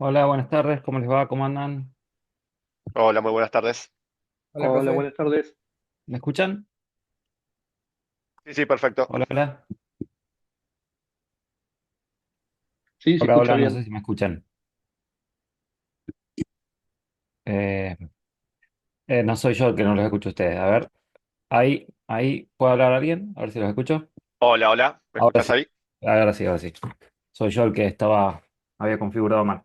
Hola, buenas tardes, ¿cómo les va? ¿Cómo andan? Hola, muy buenas tardes. Hola, Hola, profe, buenas tardes. ¿me escuchan? Sí, sí, perfecto. Hola, hola. Sí, se Hola, escucha hola, no bien. sé si me escuchan. Eh, no soy yo el que no los escucho a ustedes. A ver, ahí, ¿puede hablar alguien? A ver si los escucho. Hola, hola. ¿Me Ahora escuchás sí, ahí? ahora sí, ahora sí. Soy yo el que había configurado mal.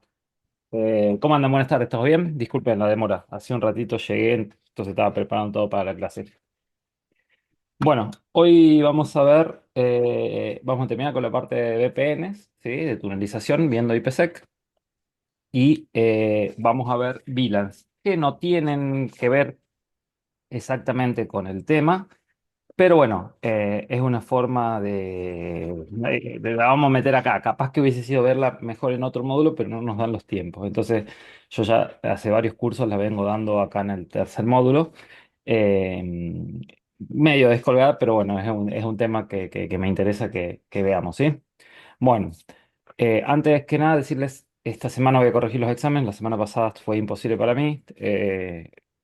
¿Cómo andan? Buenas tardes, ¿todo bien? Disculpen la demora. Hace un ratito llegué, entonces estaba preparando todo para la clase. Bueno, hoy vamos a ver, vamos a terminar con la parte de VPNs, ¿sí? De tunelización, viendo IPsec. Y vamos a ver VLANs, que no tienen que ver exactamente con el tema, pero bueno, es una forma la vamos a meter acá. Capaz que hubiese sido verla mejor en otro módulo, pero no nos dan los tiempos. Entonces, yo ya hace varios cursos la vengo dando acá en el tercer módulo. eh, Medio descolgada, pero bueno, es un tema que me interesa que veamos, ¿sí? Bueno. Antes que nada, decirles, esta semana voy a corregir los exámenes. La semana pasada fue imposible para mí,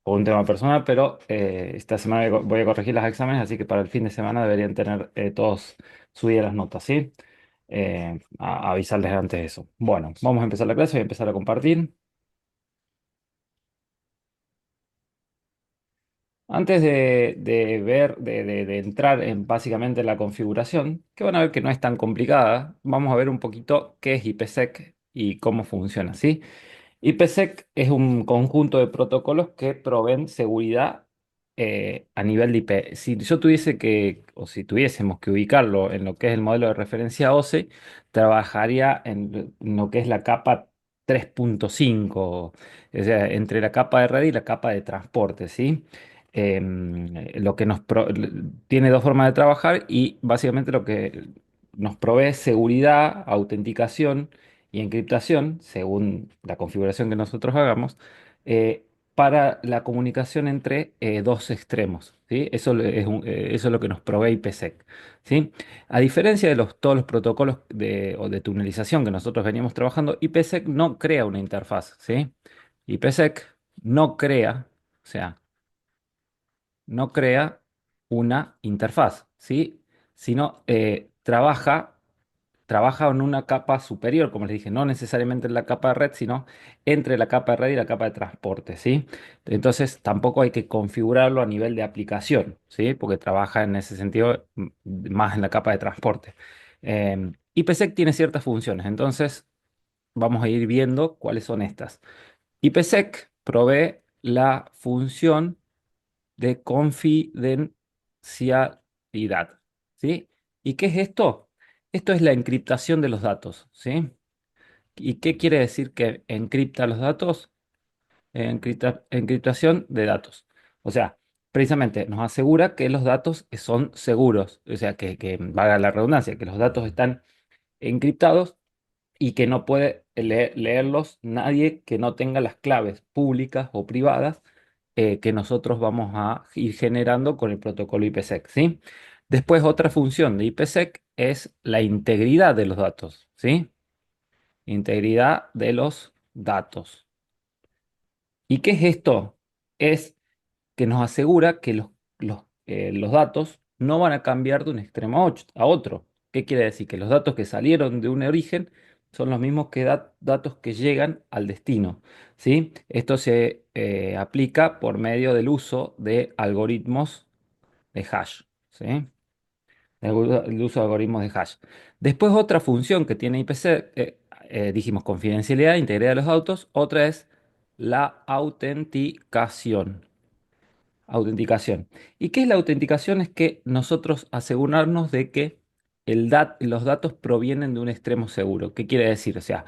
por un tema personal, pero esta semana voy a corregir los exámenes, así que para el fin de semana deberían tener todos subidas las notas, ¿sí? Avisarles antes de eso. Bueno, vamos a empezar la clase, voy a empezar a compartir. Antes de entrar en básicamente la configuración, que van a ver que no es tan complicada, vamos a ver un poquito qué es IPsec y cómo funciona, ¿sí? IPsec es un conjunto de protocolos que proveen seguridad a nivel de IP. Si yo tuviese o si tuviésemos que ubicarlo en lo que es el modelo de referencia OSI, trabajaría en lo que es la capa 3.5, o sea, entre la capa de red y la capa de transporte, ¿sí? Lo que tiene dos formas de trabajar y básicamente lo que nos provee seguridad, autenticación y encriptación, según la configuración que nosotros hagamos, para la comunicación entre dos extremos, ¿sí? Eso es lo que nos provee IPsec, ¿sí? A diferencia de todos los protocolos o de tunelización que nosotros veníamos trabajando, IPsec no crea una interfaz, ¿sí? IPsec no crea, o sea, no crea una interfaz, ¿sí? Sino trabaja en una capa superior, como les dije, no necesariamente en la capa de red, sino entre la capa de red y la capa de transporte, ¿sí? Entonces tampoco hay que configurarlo a nivel de aplicación, ¿sí? Porque trabaja en ese sentido más en la capa de transporte. IPsec tiene ciertas funciones, entonces vamos a ir viendo cuáles son estas. IPsec provee la función de confidencialidad, ¿sí? ¿Y qué es esto? Esto es la encriptación de los datos, ¿sí? ¿Y qué quiere decir que encripta los datos? Encriptación de datos. O sea, precisamente nos asegura que los datos son seguros, o sea, que valga la redundancia, que los datos están encriptados y que no puede leerlos nadie que no tenga las claves públicas o privadas que nosotros vamos a ir generando con el protocolo IPsec, ¿sí? Después, otra función de IPsec es la integridad de los datos, ¿sí? Integridad de los datos. ¿Y qué es esto? Es que nos asegura que los datos no van a cambiar de un extremo a otro. ¿Qué quiere decir? Que los datos que salieron de un origen son los mismos que datos que llegan al destino, ¿sí? Esto se aplica por medio del uso de algoritmos de hash, ¿sí? El uso de algoritmos de hash. Después otra función que tiene IPC, dijimos confidencialidad, integridad de los datos, otra es la autenticación. Autenticación. ¿Y qué es la autenticación? Es que nosotros asegurarnos de que los datos provienen de un extremo seguro. ¿Qué quiere decir? O sea,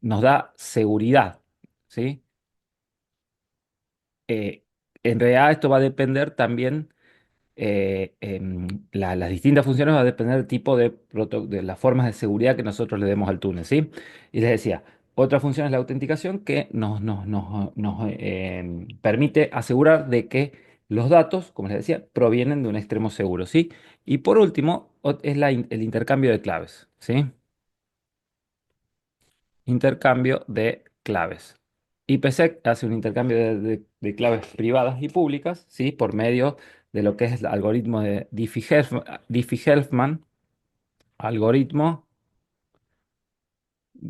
nos da seguridad, ¿sí? Eh, en realidad esto va a depender también, las distintas funciones va a depender del tipo de las formas de seguridad que nosotros le demos al túnel, ¿sí? Y les decía, otra función es la autenticación que nos permite asegurar de que los datos, como les decía, provienen de un extremo seguro, ¿sí? Y por último, es el intercambio de claves, ¿sí? intercambio de claves. IPsec hace un intercambio de claves privadas y públicas, ¿sí? Por medio de lo que es el algoritmo de Diffie-Hellman, algoritmo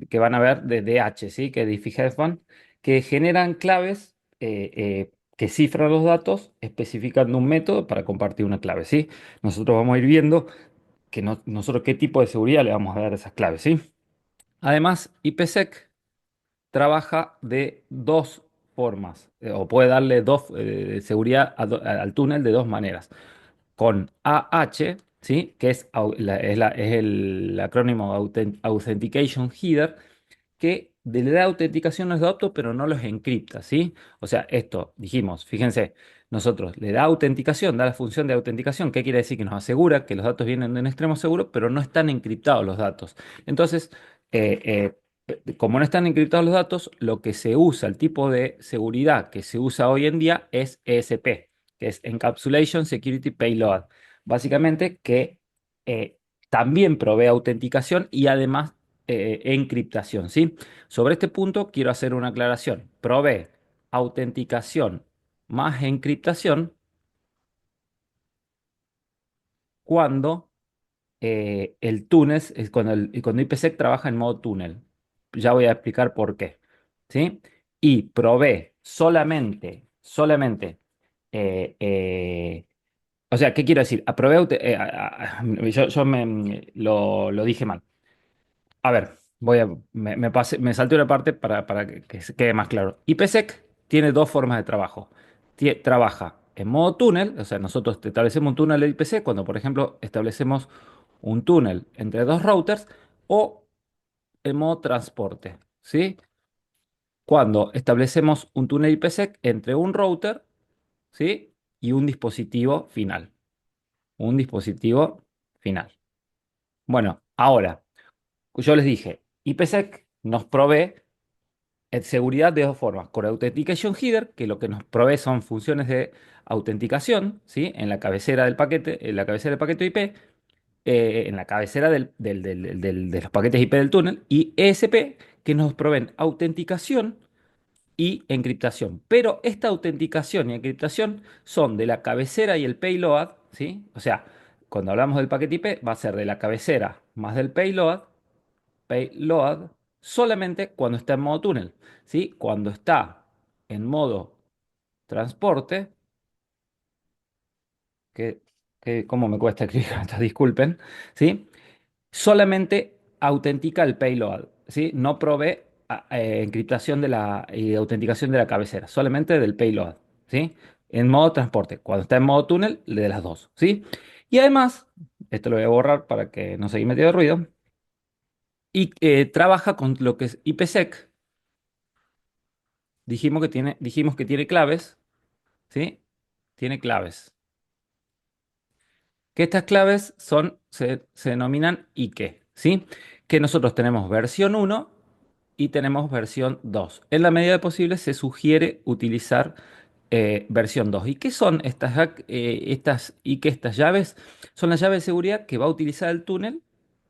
que van a ver de DH, ¿sí? Que es Diffie-Hellman, que generan claves que cifran los datos, especificando un método para compartir una clave, ¿sí? Nosotros vamos a ir viendo que nosotros qué tipo de seguridad le vamos a dar a esas claves, ¿sí? Además, IPsec trabaja de dos formas, o puede darle seguridad al túnel de dos maneras. Con AH, ¿sí? Que es, es el acrónimo Authentication Header, que le da autenticación a los datos, pero no los encripta, ¿sí? O sea, esto, dijimos, fíjense, nosotros le da autenticación, da la función de autenticación, ¿qué quiere decir? Que nos asegura que los datos vienen de un extremo seguro, pero no están encriptados los datos. Entonces, como no están encriptados los datos, lo que se usa, el tipo de seguridad que se usa hoy en día es ESP, que es Encapsulation Security Payload. Básicamente que también provee autenticación y además encriptación, ¿sí? Sobre este punto quiero hacer una aclaración. Provee autenticación más encriptación cuando el túnel, es cuando IPsec trabaja en modo túnel. Ya voy a explicar por qué, ¿sí? Y provee solamente, eh, eh, o sea, ¿qué quiero decir? Yo lo dije mal. A ver, me salté una parte para que se quede más claro. IPsec tiene dos formas de trabajo. Trabaja en modo túnel, o sea, nosotros establecemos un túnel de IPsec cuando, por ejemplo, establecemos un túnel entre dos routers o en modo transporte, ¿sí? Cuando establecemos un túnel IPsec entre un router, ¿sí? Y un dispositivo final. Un dispositivo final. Bueno, ahora, yo les dije, IPsec nos provee seguridad de dos formas. Con Authentication Header, que lo que nos provee son funciones de autenticación, ¿sí? En la cabecera del paquete, en la cabecera del paquete IP, en la cabecera de los paquetes IP del túnel, y ESP, que nos proveen autenticación y encriptación. Pero esta autenticación y encriptación son de la cabecera y el payload, ¿sí? O sea, cuando hablamos del paquete IP, va a ser de la cabecera más del payload solamente cuando está en modo túnel, ¿sí? Cuando está en modo transporte, que, cómo me cuesta escribir esto, disculpen, ¿sí? Solamente autentica el payload, ¿sí? No provee encriptación y autenticación de la cabecera, solamente del payload, ¿sí? En modo transporte, cuando está en modo túnel, de las dos, ¿sí? Y además, esto lo voy a borrar para que no se haya metido ruido, y trabaja con lo que es IPsec. Dijimos que tiene claves, ¿sí? Tiene claves. Que estas claves se denominan IKE, ¿sí? Que nosotros tenemos versión uno y tenemos versión 2. En la medida de posible se sugiere utilizar versión 2. ¿Y qué son estas llaves? Son las llaves de seguridad que va a utilizar el túnel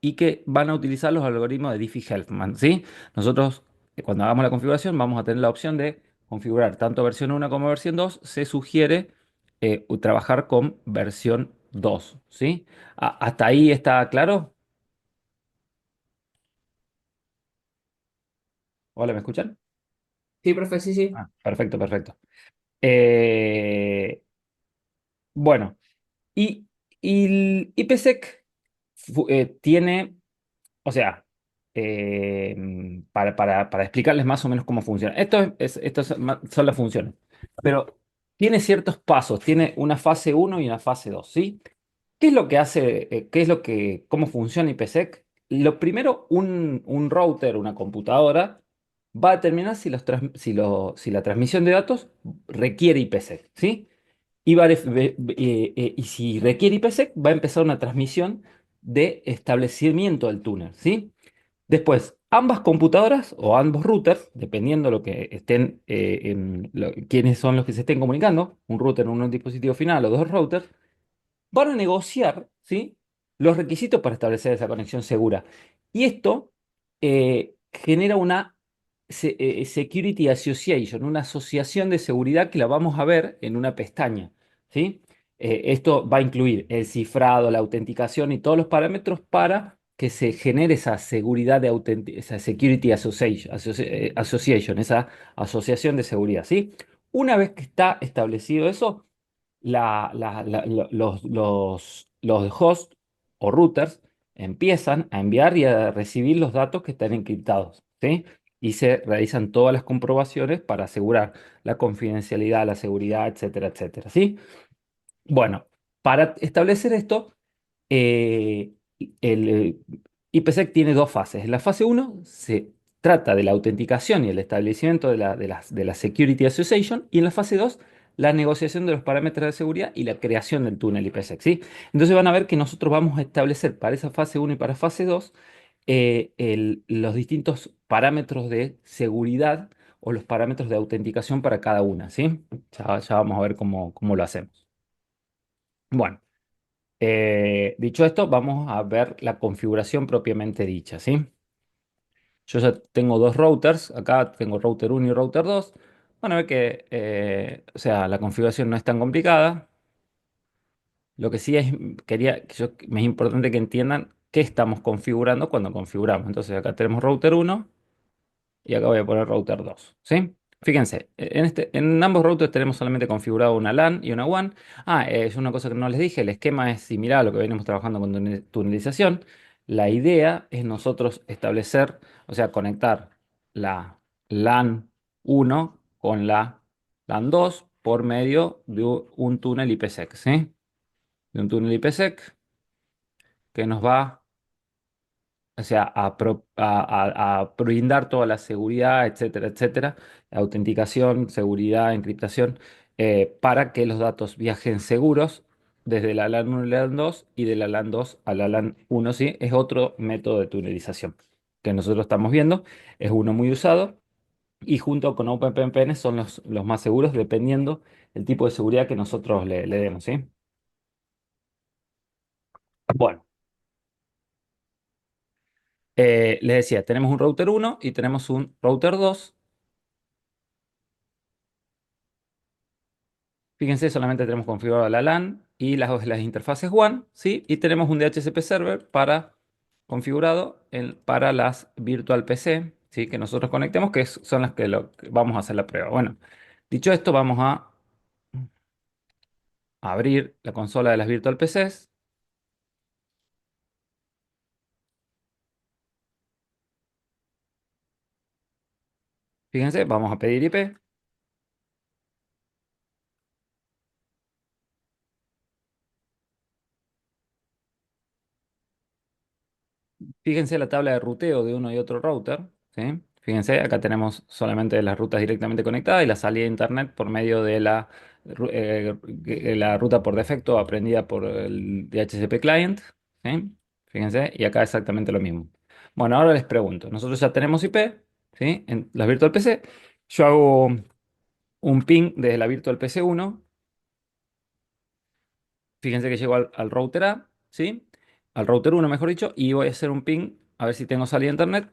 y que van a utilizar los algoritmos de Diffie-Hellman, ¿sí? Nosotros, cuando hagamos la configuración, vamos a tener la opción de configurar tanto versión 1 como versión 2. Se sugiere trabajar con versión 2, ¿sí? ¿Hasta ahí está claro? Hola, ¿me escuchan? Sí, profe, sí, sí. Ah, perfecto, perfecto. Eh, bueno, y el IPsec tiene, o sea, para explicarles más o menos cómo funciona. Son las funciones, pero tiene ciertos pasos, tiene una fase uno y una fase 2, ¿sí? ¿Qué es lo que hace, cómo funciona IPsec? Lo primero, un router, una computadora, va a determinar si la transmisión de datos requiere IPsec, ¿sí? Y si requiere IPsec, va a empezar una transmisión de establecimiento del túnel, ¿sí? Después, ambas computadoras o ambos routers, dependiendo lo que estén, quiénes son los que se estén comunicando, un router, un dispositivo final o dos routers, van a negociar, ¿sí? Los requisitos para establecer esa conexión segura. Y esto genera una Security Association, una asociación de seguridad que la vamos a ver en una pestaña, ¿sí? Esto va a incluir el cifrado, la autenticación y todos los parámetros para que se genere esa seguridad esa Security Association, esa asociación de seguridad, ¿sí? Una vez que está establecido eso, los hosts o routers empiezan a enviar y a recibir los datos que están encriptados, ¿sí? Y se realizan todas las comprobaciones para asegurar la confidencialidad, la seguridad, etcétera, etcétera, ¿sí? Bueno, para establecer esto, eh, el IPsec tiene dos fases. En la fase uno se trata de la autenticación y el establecimiento de la Security Association, y en la fase 2 la negociación de los parámetros de seguridad y la creación del túnel IPsec, ¿sí? Entonces van a ver que nosotros vamos a establecer para esa fase uno y para fase 2 los distintos parámetros de seguridad o los parámetros de autenticación para cada una, ¿sí? Ya vamos a ver cómo lo hacemos. Bueno. Dicho esto, vamos a ver la configuración propiamente dicha, ¿sí? Yo ya tengo dos routers, acá tengo router uno y router 2. Van a ver que, o sea, la configuración no es tan complicada. Lo que sí es, me es importante que entiendan qué estamos configurando cuando configuramos. Entonces acá tenemos router uno. Y acá voy a poner router 2, ¿sí? Fíjense, en ambos routers tenemos solamente configurado una LAN y una WAN. Es una cosa que no les dije, el esquema es similar a lo que venimos trabajando con tunelización. La idea es nosotros establecer, o sea, conectar la LAN 1 con la LAN 2 por medio de un túnel IPsec, ¿sí? De un túnel IPsec que nos va, o sea, a brindar toda la seguridad, etcétera, etcétera, autenticación, seguridad, encriptación, para que los datos viajen seguros desde la LAN 1 a la LAN 2 y de la LAN 2 a la LAN 1, ¿sí? Es otro método de tunelización que nosotros estamos viendo, es uno muy usado y junto con OpenVPN son los más seguros dependiendo del tipo de seguridad que nosotros le demos, ¿sí? Bueno. Les decía, tenemos un router uno y tenemos un router 2. Fíjense, solamente tenemos configurado la LAN y las interfaces WAN, ¿sí? Y tenemos un DHCP server configurado para las virtual PC, ¿sí? Que nosotros conectemos, son las que vamos a hacer la prueba. Bueno, dicho esto, vamos a abrir la consola de las virtual PCs. Fíjense, vamos a pedir IP. Fíjense la tabla de ruteo de uno y otro router, ¿sí? Fíjense, acá tenemos solamente las rutas directamente conectadas y la salida de internet por medio de la ruta por defecto aprendida por el DHCP client, ¿sí? Fíjense, y acá exactamente lo mismo. Bueno, ahora les pregunto, nosotros ya tenemos IP, ¿sí? En las Virtual PC. Yo hago un ping desde la Virtual PC 1. Fíjense que llego al router A, ¿sí? Al router uno, mejor dicho, y voy a hacer un ping a ver si tengo salida de internet.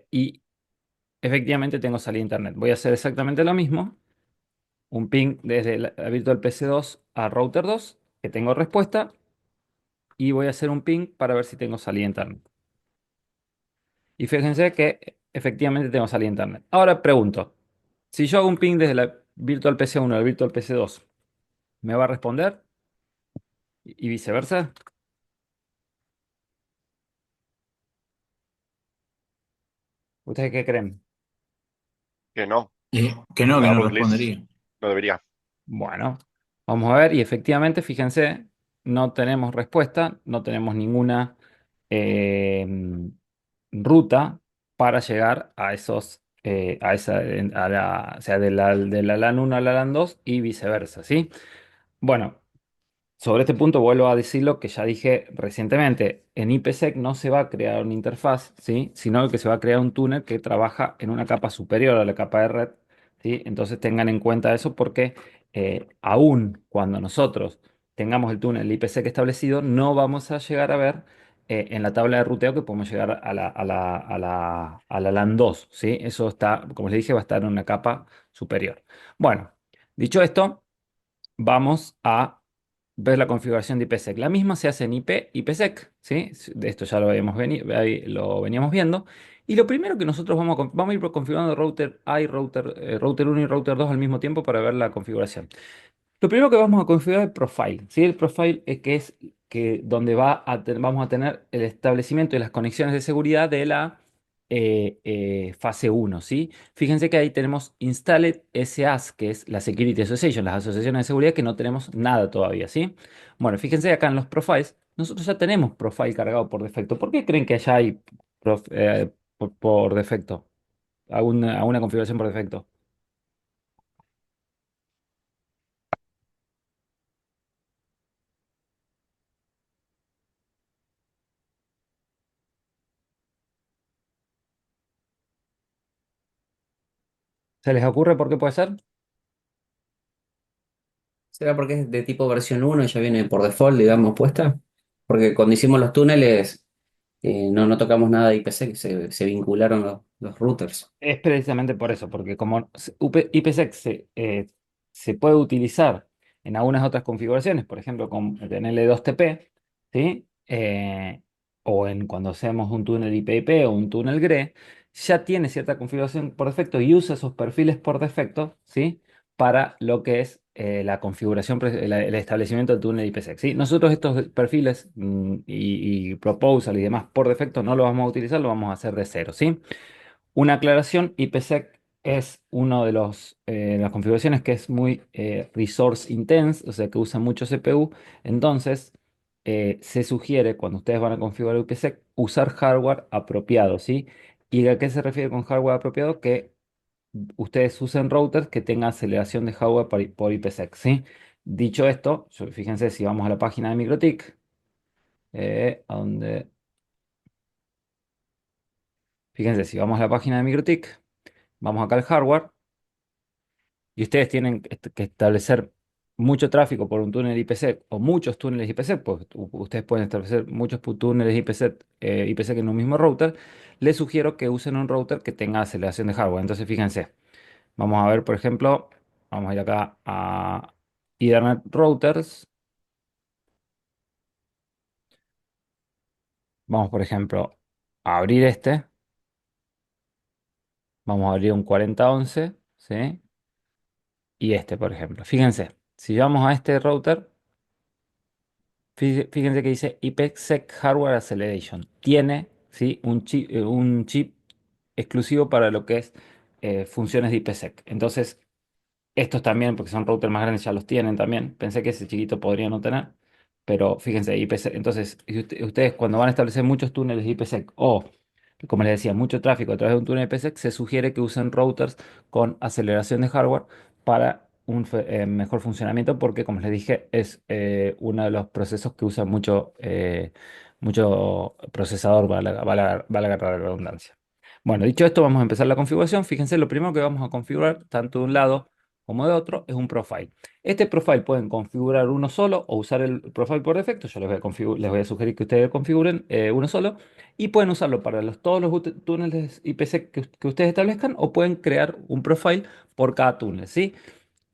Y efectivamente tengo salida a internet. Voy a hacer exactamente lo mismo. Un ping desde la Virtual PC 2 a router 2, que tengo respuesta. Y voy a hacer un ping para ver si tengo salida a internet. Y fíjense que efectivamente tengo salida a internet. Ahora pregunto, si yo hago un ping desde la Virtual PC 1 a la Virtual PC 2, ¿me va a responder? Y viceversa. ¿Ustedes qué creen? Que no, Que no hagamos release. respondería. No debería. Bueno, vamos a ver y efectivamente, fíjense, no tenemos respuesta, no tenemos ninguna eh, ruta para llegar a esos, o sea, de la LAN 1 a la LAN 2 y viceversa, ¿sí? Bueno, sobre este punto vuelvo a decir lo que ya dije recientemente. En IPsec no se va a crear una interfaz, ¿sí? Sino que se va a crear un túnel que trabaja en una capa superior a la capa de red, ¿sí? Entonces tengan en cuenta eso porque aún cuando nosotros tengamos el túnel IPsec establecido, no vamos a llegar a ver en la tabla de ruteo que podemos llegar a la LAN 2, ¿sí? Eso está, como les dije, va a estar en una capa superior. Bueno, dicho esto, vamos a ver la configuración de IPsec. La misma se hace en IP, IPsec, ¿sí? De esto ya lo lo veníamos viendo. Y lo primero que nosotros vamos a ir configurando router A y router 1 y router 2 al mismo tiempo para ver la configuración. Lo primero que vamos a configurar es el profile, ¿sí? El profile es que es donde vamos a tener el establecimiento de las conexiones de seguridad de la fase uno, ¿sí? Fíjense que ahí tenemos Installed SAs, que es la Security Association, las asociaciones de seguridad que no tenemos nada todavía, ¿sí? Bueno, fíjense acá en los profiles, nosotros ya tenemos profile cargado por defecto. ¿Por qué creen que allá hay por defecto? ¿Alguna configuración por defecto? ¿Se les ocurre por qué puede ser? ¿Será porque es de tipo versión uno y ya viene por default, digamos, puesta? Porque cuando hicimos los túneles, no tocamos nada de IPC, se vincularon los routers. Es precisamente por eso, porque como IPsec se puede utilizar en algunas otras configuraciones, por ejemplo, con el L2TP, ¿sí? O cuando hacemos un túnel IP-IP o un túnel GRE, ya tiene cierta configuración por defecto y usa esos perfiles por defecto, ¿sí? Para lo que es la configuración, el establecimiento del túnel IPsec, ¿sí? Nosotros estos perfiles y proposal y demás por defecto no los vamos a utilizar, lo vamos a hacer de cero, ¿sí? Una aclaración, IPsec es uno de las configuraciones que es muy resource intense, o sea que usa mucho CPU. Entonces, se sugiere cuando ustedes van a configurar IPsec usar hardware apropiado, ¿sí? ¿Y a qué se refiere con hardware apropiado? Que ustedes usen routers que tengan aceleración de hardware por IPsec, ¿sí? Dicho esto, fíjense si vamos a la página de MikroTik, fíjense si vamos a la página de MikroTik, vamos acá al hardware. Y ustedes tienen que establecer mucho tráfico por un túnel IPsec o muchos túneles IPsec, pues ustedes pueden establecer muchos túneles IPsec en un mismo router, les sugiero que usen un router que tenga aceleración de hardware. Entonces, fíjense, vamos a ver, por ejemplo, vamos a ir acá a Ethernet Routers. Vamos, por ejemplo, a abrir este. Vamos a abrir un 4011, ¿sí? Y este, por ejemplo. Fíjense, si vamos a este router. Fíjense que dice IPsec Hardware Acceleration. Tiene, ¿sí? un chip exclusivo para lo que es funciones de IPsec. Entonces, estos también, porque son routers más grandes, ya los tienen también. Pensé que ese chiquito podría no tener. Pero fíjense, IPsec. Entonces, si ustedes cuando van a establecer muchos túneles de IPsec o, como les decía, mucho tráfico a través de un túnel IPsec, se sugiere que usen routers con aceleración de hardware para un mejor funcionamiento, porque, como les dije, es uno de los procesos que usa mucho procesador, valga la redundancia. Bueno, dicho esto, vamos a empezar la configuración. Fíjense, lo primero que vamos a configurar, tanto de un lado como de otro, es un profile. Este profile pueden configurar uno solo o usar el profile por defecto. Yo les voy a sugerir que ustedes configuren uno solo y pueden usarlo para todos los túneles IPsec que ustedes establezcan o pueden crear un profile por cada túnel, ¿sí?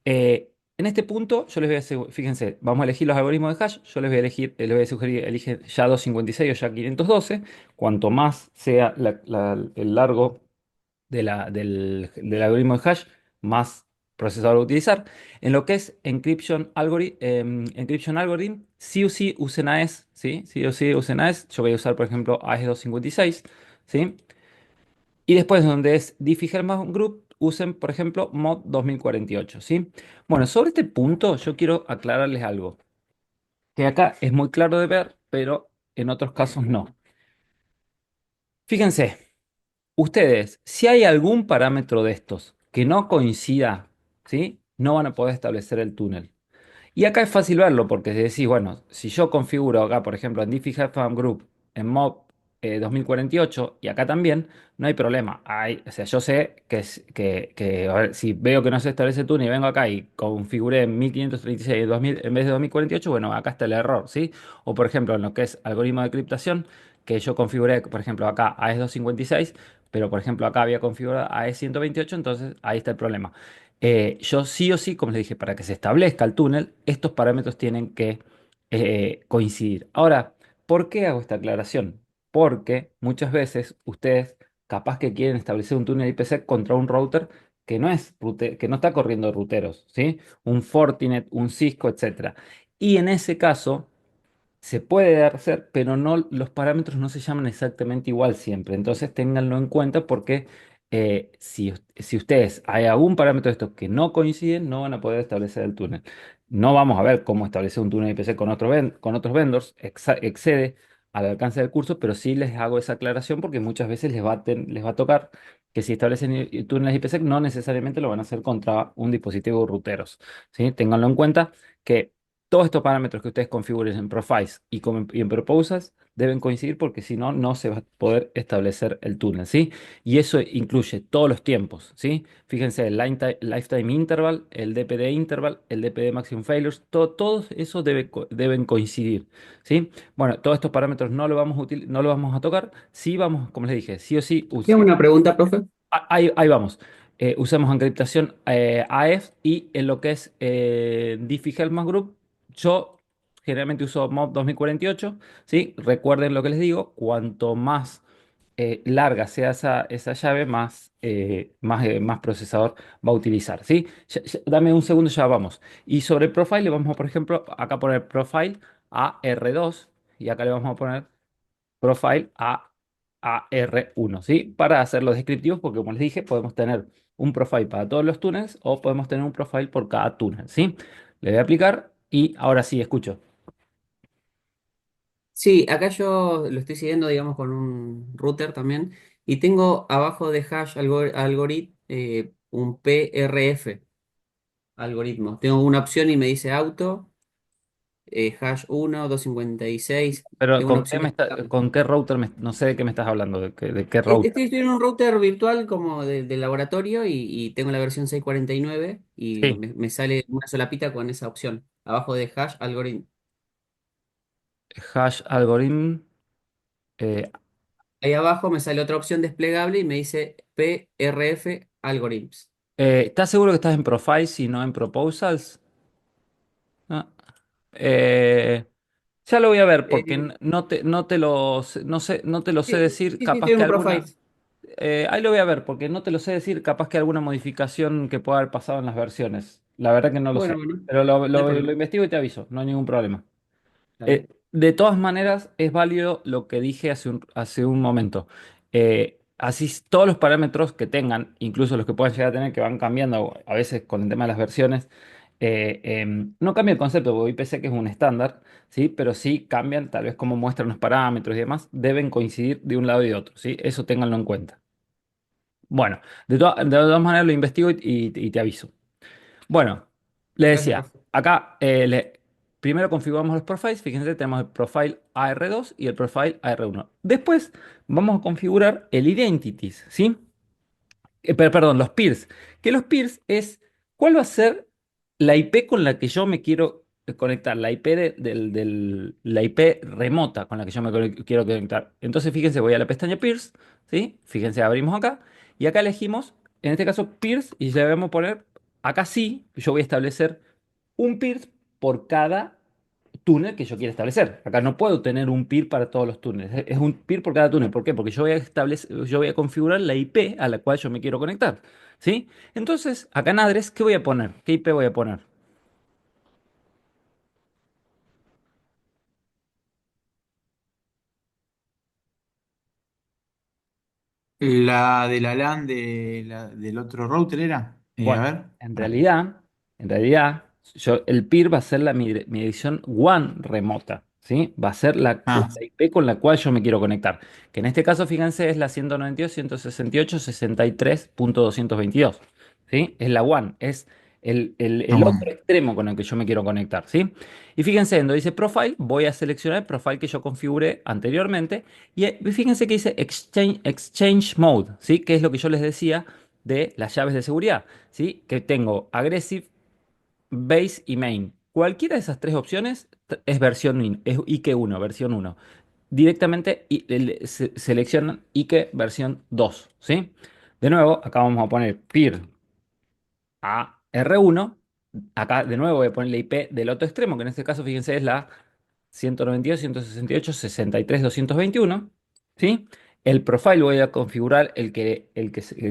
En este punto, yo les voy a fíjense, vamos a elegir los algoritmos de hash. Yo les voy a sugerir, eligen ya 256 o ya 512. Cuanto más sea el largo del algoritmo de hash, más procesador va a utilizar. En lo que es encryption algorithm, sí o sí usen AES, ¿sí? Sí o sí usen AES. Yo voy a usar, por ejemplo, AES 256, ¿sí? Y después, donde es Diffie-Hellman Group, usen, por ejemplo, mod 2048, ¿sí? Bueno, sobre este punto yo quiero aclararles algo, que acá es muy claro de ver, pero en otros casos no. Fíjense, ustedes, si hay algún parámetro de estos que no coincida, ¿sí? No van a poder establecer el túnel. Y acá es fácil verlo porque decís, bueno, si yo configuro acá, por ejemplo, en Diffie-Hellman Group, en mod 2048 y acá también, no hay problema. O sea, yo sé a ver, si veo que no se establece el túnel y vengo acá y configuré 1536 2000 en vez de 2048, bueno, acá está el error, ¿sí? O por ejemplo, en lo que es algoritmo de criptación, que yo configuré, por ejemplo, acá AES 256, pero por ejemplo acá había configurado AES 128, entonces ahí está el problema. Yo sí o sí, como les dije, para que se establezca el túnel, estos parámetros tienen que coincidir. Ahora, ¿por qué hago esta aclaración? Porque muchas veces ustedes capaz que quieren establecer un túnel IPsec contra un router que no está corriendo ruteros, ¿sí? Un Fortinet, un Cisco, etcétera. Y en ese caso se puede hacer, pero no, los parámetros no se llaman exactamente igual siempre. Entonces ténganlo en cuenta porque si ustedes hay algún parámetro de estos que no coinciden, no van a poder establecer el túnel. No vamos a ver cómo establecer un túnel IPC con otros vendors, excede al alcance del curso, pero sí les hago esa aclaración porque muchas veces les va a tocar que si establecen túneles IPsec no necesariamente lo van a hacer contra un dispositivo ruteros, ¿sí? Ténganlo en cuenta que todos estos parámetros que ustedes configuren en Profiles y en Proposals deben coincidir porque si no, no se va a poder establecer el túnel, ¿sí? Y eso incluye todos los tiempos, ¿sí? Fíjense, el lifetime interval, el DPD interval, el DPD maximum failures, todos esos deben coincidir, ¿sí? Bueno, todos estos parámetros no lo vamos a tocar. Sí vamos, como les dije, sí o sí, Tengo una pregunta, profe. ahí vamos. Usamos encriptación AES y en lo que es Diffie-Hellman Group, yo generalmente uso MOB 2048, ¿sí? Recuerden lo que les digo, cuanto más larga sea esa llave, más procesador va a utilizar, ¿sí? Dame un segundo, ya vamos. Y sobre el profile le vamos a, por ejemplo, acá poner profile a R2 y acá le vamos a poner profile a R1, ¿sí? Para hacer los descriptivos, porque como les dije, podemos tener un profile para todos los túneles o podemos tener un profile por cada túnel, ¿sí? Le voy a aplicar y ahora sí, escucho. Sí, acá yo lo estoy siguiendo, digamos, con un router también. Y tengo abajo de hash algoritmo un PRF algoritmo. Tengo una opción y me dice auto, hash 1, 256. Pero Tengo una opción estable. ¿con qué router no sé de qué me estás hablando? De qué router? Estoy en un router virtual como de laboratorio y tengo la versión 649 y Sí, me sale una solapita con esa opción. Abajo de hash algoritmo. hash algorithm. eh, Ahí abajo me sale otra opción desplegable y me dice PRF algorithms. ¿Estás seguro que estás en profiles y no en proposals? Ah, eh, ya lo voy a ver porque Eh, no te lo, no sé, no te lo sé sí, decir, sí, capaz estoy en que un profile. alguna. Ahí lo voy a ver, porque no te lo sé decir, capaz que alguna modificación que pueda haber pasado en las versiones. La verdad que no lo Bueno, sé. bueno, Pero no hay lo problema. investigo y te aviso, no hay ningún problema. Dale. De todas maneras, es válido lo que dije hace un momento. Todos los parámetros que tengan, incluso los que puedan llegar a tener, que van cambiando a veces con el tema de las versiones, no cambia el concepto, porque IPC que es un estándar, ¿sí? Pero sí cambian tal vez cómo muestran los parámetros y demás, deben coincidir de un lado y de otro, ¿sí? Eso ténganlo en cuenta. Bueno, de todas maneras lo investigo y te aviso. Bueno, le Gracias, decía, profe. acá primero configuramos los profiles. Fíjense, tenemos el profile AR2 y el profile AR1. Después vamos a configurar el identities, ¿sí? Perdón, los peers. Que los peers es cuál va a ser la IP con la que yo me quiero conectar, la IP, la IP remota con la que yo quiero conectar. Entonces, fíjense, voy a la pestaña peers, ¿sí? Fíjense, abrimos acá y acá elegimos, en este caso, peers y le vamos a poner, acá sí, yo voy a establecer un peers por cada túnel que yo quiera establecer. Acá no puedo tener un peer para todos los túneles. Es un peer por cada túnel. ¿Por qué? Porque yo voy a configurar la IP a la cual yo me quiero conectar. ¿Sí? Entonces, acá en address, ¿qué voy a poner? ¿Qué IP voy a poner? La de la LAN del otro router era. A Bueno, ver, en pará. realidad, el peer va a ser mi edición WAN remota, ¿sí? Va a ser Ah, la IP con la cual yo me quiero conectar. Que en este caso, fíjense, es la 192.168.63.222, ¿sí? Es la WAN, es el otro Toma. extremo con el que yo me quiero conectar, ¿sí? Y fíjense, donde dice Profile, voy a seleccionar el profile que yo configuré anteriormente. Y fíjense que dice Exchange Mode, ¿sí? Que es lo que yo les decía de las llaves de seguridad, ¿sí? Que tengo Aggressive, Base y Main. Cualquiera de esas tres opciones es versión es IK1, versión uno. Directamente seleccionan IKE versión 2, ¿sí? De nuevo, acá vamos a poner peer a R1. Acá de nuevo voy a poner la IP del otro extremo, que en este caso, fíjense, es la 192.168.63.221, ¿sí? El profile voy a configurar el que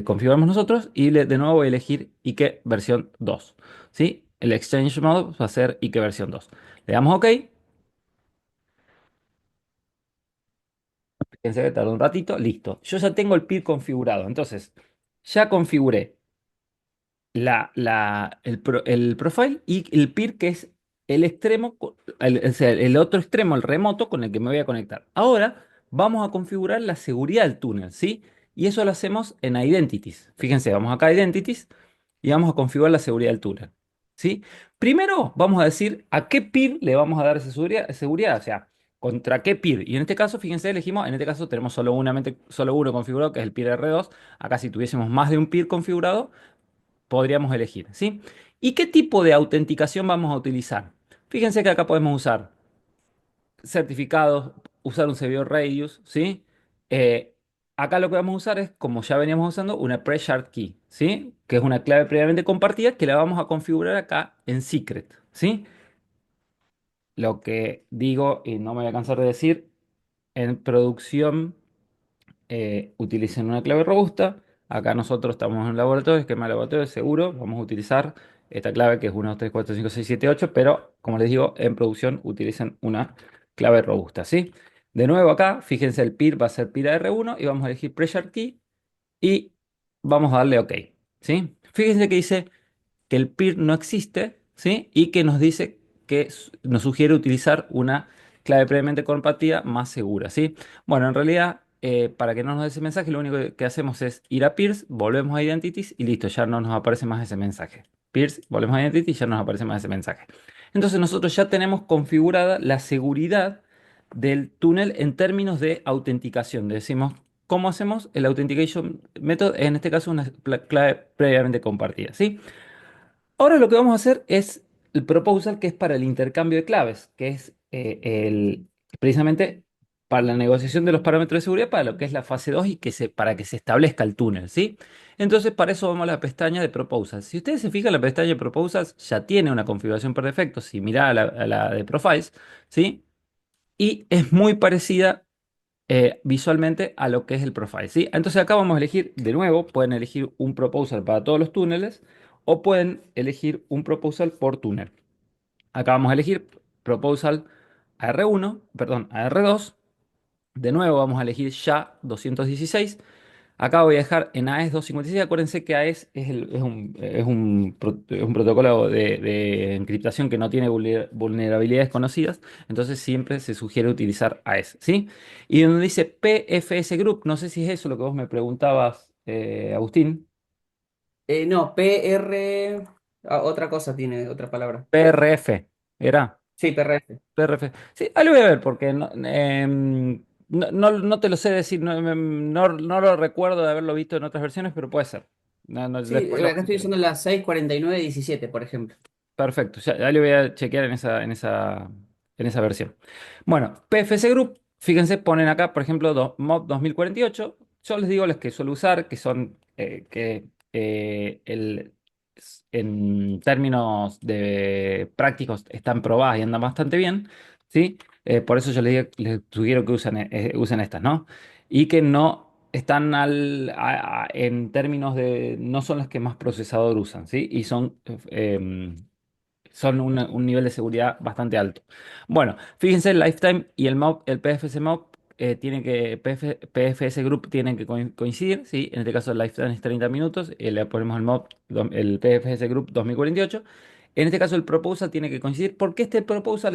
configuramos nosotros y de nuevo voy a elegir IKE versión 2, ¿sí? El Exchange Mode va a ser IKE versión 2. Le damos OK. Fíjense que tardó un ratito. Listo. Yo ya tengo el PIR configurado. Entonces, ya configuré el profile y el peer, que es el extremo, o sea, el otro extremo, el remoto con el que me voy a conectar. Ahora vamos a configurar la seguridad del túnel, ¿sí? Y eso lo hacemos en Identities. Fíjense, vamos acá a Identities y vamos a configurar la seguridad del túnel, ¿sí? Primero vamos a decir a qué peer le vamos a dar esa seguridad, o sea, contra qué peer. Y en este caso, fíjense, elegimos, en este caso tenemos solo uno configurado, que es el peer R2. Acá si tuviésemos más de un peer configurado, podríamos elegir, ¿sí? ¿Y qué tipo de autenticación vamos a utilizar? Fíjense que acá podemos usar certificados, usar un servidor Radius, ¿sí? Eh, Acá lo que vamos a usar es, como ya veníamos usando, una pre-shard key, ¿sí? Que es una clave previamente compartida que la vamos a configurar acá en secret, ¿sí? Lo que digo, y no me voy a cansar de decir, en producción utilicen una clave robusta. Acá nosotros estamos en un laboratorio, esquema de laboratorio seguro. Vamos a utilizar esta clave que es 1, 2, 3, 4, 5, 6, 7, 8, pero como les digo, en producción utilicen una clave robusta, ¿sí? De nuevo acá, fíjense, el peer va a ser peer R1 y vamos a elegir pressure key y vamos a darle OK, ¿sí? Fíjense que dice que el peer no existe, ¿sí? Y que nos dice que nos sugiere utilizar una clave previamente compartida más segura, ¿sí? Bueno, en realidad, para que no nos dé ese mensaje, lo único que hacemos es ir a peers, volvemos a identities y listo, ya no nos aparece más ese mensaje. Peers, volvemos a identity y ya no nos aparece más ese mensaje. Entonces nosotros ya tenemos configurada la seguridad del túnel en términos de autenticación. Decimos, ¿cómo hacemos? El authentication method, en este caso, una clave previamente compartida, ¿sí? Ahora lo que vamos a hacer es el proposal, que es para el intercambio de claves, que es precisamente para la negociación de los parámetros de seguridad para lo que es la fase 2 y para que se establezca el túnel, ¿sí? Entonces, para eso vamos a la pestaña de Proposals. Si ustedes se fijan, la pestaña de Proposals ya tiene una configuración por defecto, similar a la de Profiles, ¿sí? Y es muy parecida visualmente a lo que es el profile, ¿sí? Entonces acá vamos a elegir, de nuevo, pueden elegir un proposal para todos los túneles o pueden elegir un proposal por túnel. Acá vamos a elegir proposal a R1, perdón, a R2. De nuevo vamos a elegir ya 216. Acá voy a dejar en AES 256. Acuérdense que AES es un protocolo de encriptación que no tiene vulnerabilidades conocidas. Entonces siempre se sugiere utilizar AES, ¿sí? Y donde dice PFS Group, no sé si es eso lo que vos me preguntabas, Agustín. No, PR. Otra cosa tiene, otra palabra. PRF, ¿era? Sí, PRF. PRF. Sí, ahí lo voy a ver porque no te lo sé decir, no lo recuerdo de haberlo visto en otras versiones, pero puede ser. Sí, Después lo acá vamos a estoy chequear. usando la 64917, por ejemplo. Perfecto, ya le voy a chequear en esa versión. Bueno, PFC Group, fíjense, ponen acá, por ejemplo, MOB 2048. Yo les digo las que suelo usar, que son que en términos de prácticos están probadas y andan bastante bien, ¿sí? Por eso yo les sugiero que usen estas, ¿no? Y que no están en términos de, no son las que más procesador usan, ¿sí? Y son un nivel de seguridad bastante alto. Bueno, fíjense, el Lifetime y el PFS Mob PFS Group tienen que coincidir, ¿sí? En este caso el Lifetime es 30 minutos, le ponemos el PFS Group 2048. En este caso el Proposal tiene que coincidir porque este Proposal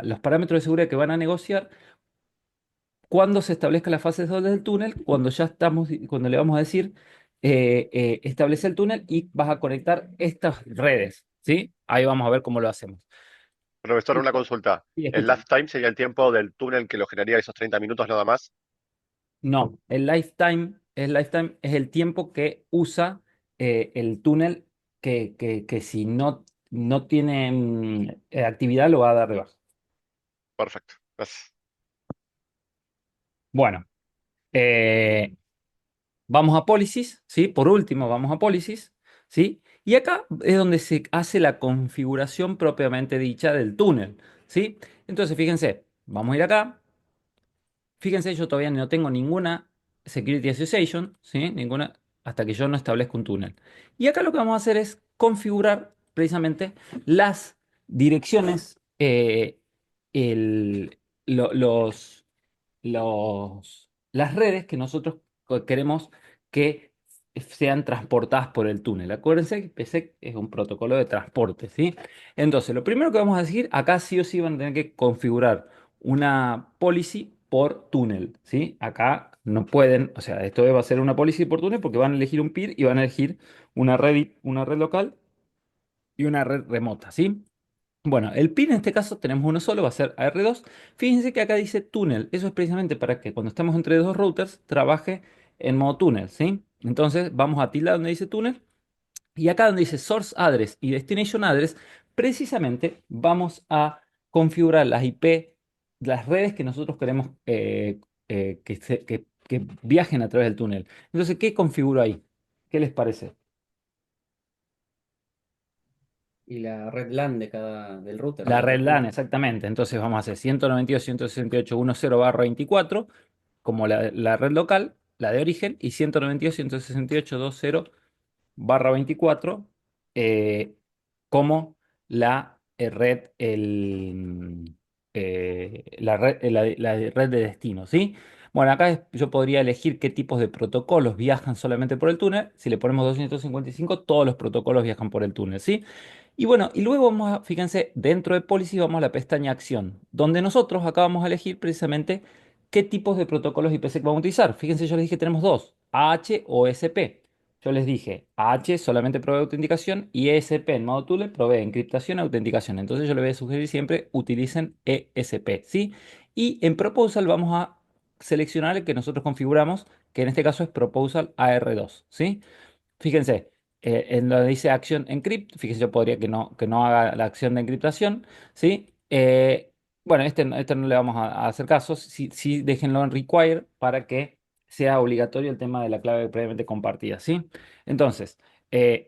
los parámetros de seguridad que van a negociar cuando se establezca la fase 2 del túnel, cuando ya estamos, cuando le vamos a decir establece el túnel y vas a conectar estas redes, ¿sí? Ahí vamos a ver cómo lo hacemos. Profesor, Sí, una consulta. sí, ¿El escucho. lifetime sería el tiempo del túnel que lo generaría esos 30 minutos nada más? No, el lifetime es el tiempo que usa el túnel que si no tiene actividad lo va a dar de baja. Perfecto. Gracias. Bueno, eh, vamos a Policies, ¿sí? Por último, vamos a Policies, ¿sí? Y acá es donde se hace la configuración propiamente dicha del túnel, ¿sí? Entonces, fíjense, vamos a ir acá. Fíjense, yo todavía no tengo ninguna Security Association, ¿sí? Ninguna, hasta que yo no establezca un túnel. Y acá lo que vamos a hacer es configurar precisamente las direcciones, el- los, las redes que nosotros queremos que sean transportadas por el túnel. Acuérdense que PSEC es un protocolo de transporte, ¿sí? Entonces, lo primero que vamos a decir, acá sí o sí van a tener que configurar una policy por túnel, ¿sí? Acá no pueden, o sea, esto va a ser una policy por túnel porque van a elegir un peer y van a elegir una red local y una red remota, ¿sí? Bueno, el pin en este caso tenemos uno solo, va a ser AR2. Fíjense que acá dice túnel. Eso es precisamente para que cuando estamos entre dos routers trabaje en modo túnel, ¿sí? Entonces vamos a tildar donde dice túnel y acá donde dice source address y destination address, precisamente vamos a configurar las IP, las redes que nosotros queremos que viajen a través del túnel. Entonces, ¿qué configuro ahí? ¿Qué les parece? Y la red LAN de del router La de red cada LAN, uno. exactamente. Entonces vamos a hacer 192.168.10/24 como la red local, la de origen, y 192.168.20/24 eh, como la red de destino, ¿sí? Bueno, acá yo podría elegir qué tipos de protocolos viajan solamente por el túnel. Si le ponemos 255, todos los protocolos viajan por el túnel, ¿sí? Y bueno, y luego fíjense, dentro de Policy vamos a la pestaña Acción, donde nosotros acá vamos a elegir precisamente qué tipos de protocolos IPsec vamos a utilizar. Fíjense, yo les dije que tenemos dos, AH o ESP. Yo les dije, AH solamente provee autenticación y ESP en modo Tule provee encriptación y autenticación. Entonces yo les voy a sugerir siempre utilicen ESP, ¿sí? Y en Proposal vamos a seleccionar el que nosotros configuramos, que en este caso es Proposal AR2, ¿sí? Fíjense, en lo que dice Action Encrypt, fíjense, yo podría que no haga la acción de encriptación, ¿sí? Bueno, este no le vamos a hacer caso, sí, sí déjenlo en Require para que sea obligatorio el tema de la clave previamente compartida, ¿sí? Entonces,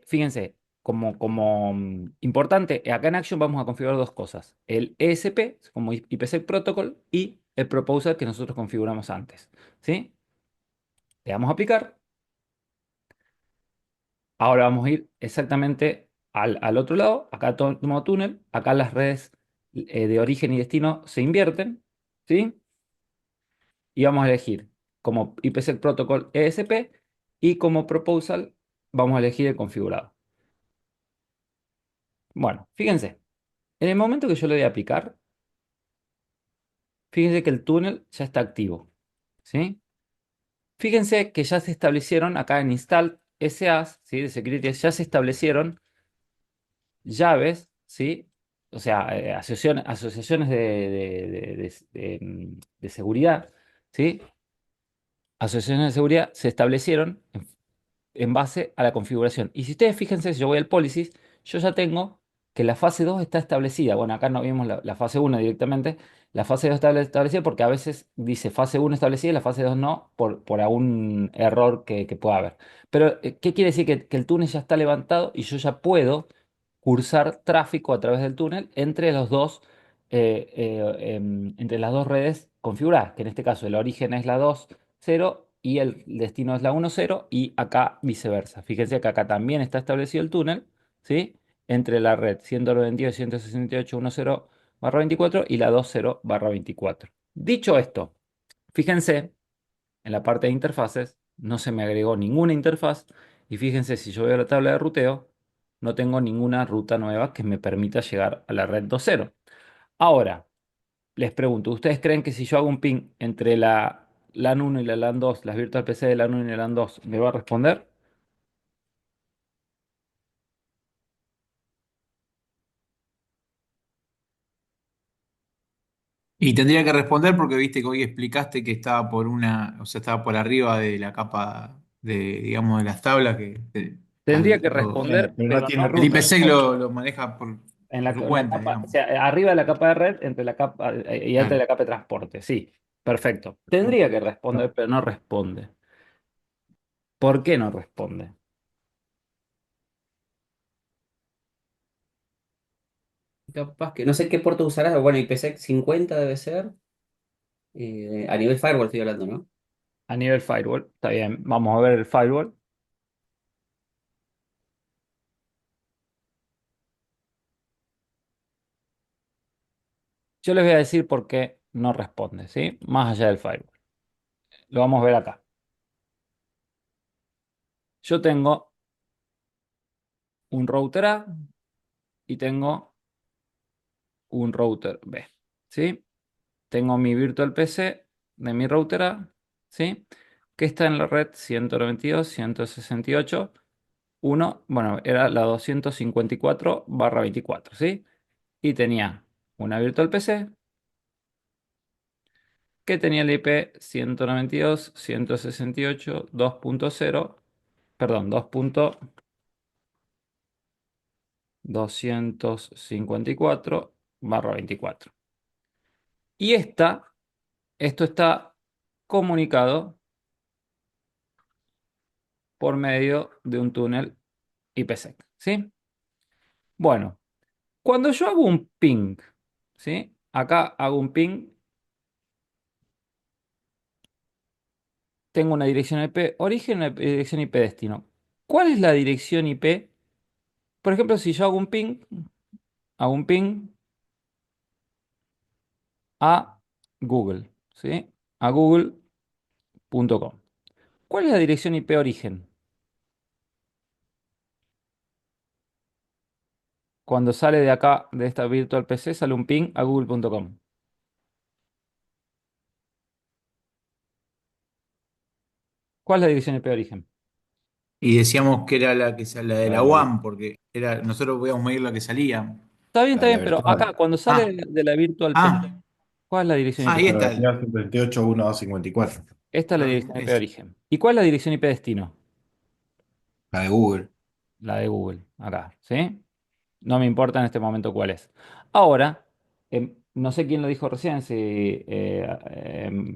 fíjense, como importante, acá en Action vamos a configurar dos cosas, el ESP, como IPsec Protocol, y el Proposal que nosotros configuramos antes, ¿sí? Le damos a aplicar. Ahora vamos a ir exactamente al otro lado. Acá todo modo túnel. Acá las redes de origen y destino se invierten, ¿sí? Y vamos a elegir como IPsec Protocol ESP y como proposal vamos a elegir el configurado. Bueno, fíjense. En el momento que yo le doy a aplicar, fíjense que el túnel ya está activo, ¿sí? Fíjense que ya se establecieron acá en Install SAs, ¿sí? De Security, ya se establecieron llaves, ¿sí? O sea, asociaciones de seguridad, ¿sí? Asociaciones de seguridad se establecieron en base a la configuración. Y si ustedes fíjense, si yo voy al policies, yo ya tengo que la fase 2 está establecida. Bueno, acá no vimos la fase uno directamente. La fase 2 está establecida porque a veces dice fase uno establecida y la fase 2 no, por algún error que pueda haber. Pero, ¿qué quiere decir? Que el túnel ya está levantado y yo ya puedo cursar tráfico a través del túnel entre los dos, entre las dos redes configuradas, que en este caso el origen es la 2.0 y el destino es la 1.0 y acá viceversa. Fíjense que acá también está establecido el túnel, ¿sí? Entre la red 192.168.10/24 y la 2.0/24. Dicho esto, fíjense en la parte de interfaces, no se me agregó ninguna interfaz y fíjense si yo veo la tabla de ruteo, no tengo ninguna ruta nueva que me permita llegar a la red 2.0. Ahora, les pregunto, ¿ustedes creen que si yo hago un ping entre la LAN 1 y la LAN 2, las virtual PC de LAN 1 y la LAN 2, me va a responder? Y tendría que responder porque viste que hoy explicaste que estaba por o sea, estaba por arriba de la capa digamos, de las tablas Tendría que responder, Pero no pero tiene no el router. IPsec lo maneja por su en la cuenta, capa, o digamos. sea, arriba de la capa de red, entre la capa y antes de Claro. la capa de transporte. Sí, perfecto. Tendría que responder, pero no responde. ¿Por qué no responde? Capaz que, no sé qué puerto usarás, bueno, IPsec 50 debe ser. A nivel firewall estoy hablando, ¿no? A nivel firewall, está bien. Vamos a ver el firewall. Yo les voy a decir por qué no responde, ¿sí? Más allá del firewall. Lo vamos a ver acá. Yo tengo un router A y tengo un router B, ¿sí? Tengo mi virtual PC de mi router A, ¿sí? Que está en la red 192.168.1, bueno, era la 254/24, ¿sí? Y tenía una virtual PC que tenía el IP 192.168.2.0, perdón, 2.254/24. Y esto está comunicado por medio de un túnel IPsec, ¿sí? Bueno, cuando yo hago un ping, ¿sí? Acá hago un ping, tengo una dirección IP origen y una dirección IP destino. ¿Cuál es la dirección IP? Por ejemplo, si yo hago un ping a Google, ¿sí? A google.com. ¿Cuál es la dirección IP origen? Cuando sale de acá, de esta virtual PC, sale un ping a google.com. ¿Cuál es la dirección IP origen? Y decíamos que era la de La la de la, UAM, porque nosotros podíamos medir la que salía. la Está de la bien, pero acá, virtual. cuando sale Ah, de la virtual PC, ah, ¿cuál es la dirección IP? ahí Pero está. venía 128.1.254. Esta es la Ah, dirección IP eso. origen. ¿Y cuál es la dirección IP destino? La de Google. La de Google, acá, ¿sí? No me importa en este momento cuál es. Ahora, no sé quién lo dijo recién, si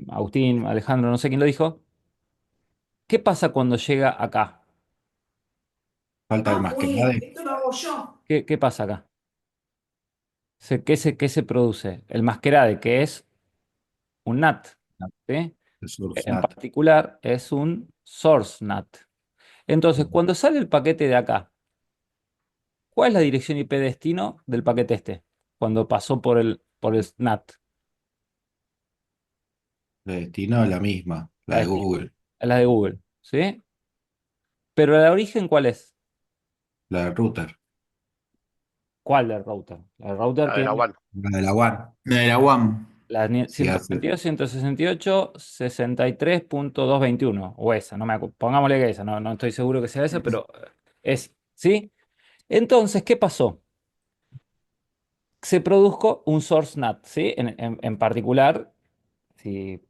Agustín, Alejandro, no sé quién lo dijo. ¿Qué pasa cuando llega acá? Falta el más que nada. ¿Qué pasa acá? ¿Qué se produce? El masquerade, que es un NAT, ¿sí? El Source En NAT. particular, es un source NAT. Entonces, cuando sale el paquete de acá, ¿cuál es la dirección IP destino del paquete este? Cuando pasó por el NAT, De destino la misma, la la de destino, Google. la de Google, ¿sí? Pero la origen, ¿cuál es? La del router. ¿Cuál del router? El router La de la tiene WAN. La de la WAN. La de la UAM. la Si hace. 192.168.63.221, o esa, no me acuerdo. Pongámosle que esa, no estoy seguro que sea esa, pero es, ¿sí? Entonces, ¿qué pasó? Se produjo un source NAT, ¿sí? En particular, si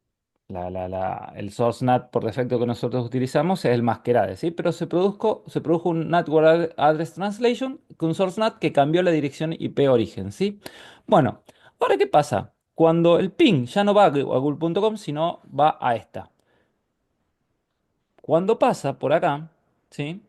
el source NAT por defecto que nosotros utilizamos es el Masquerade, ¿sí? Pero se produjo un Network Address Translation con source NAT que cambió la dirección IP origen, ¿sí? Bueno, ahora ¿qué pasa? Cuando el ping ya no va a google.com, sino va a esta. Cuando pasa por acá, ¿sí?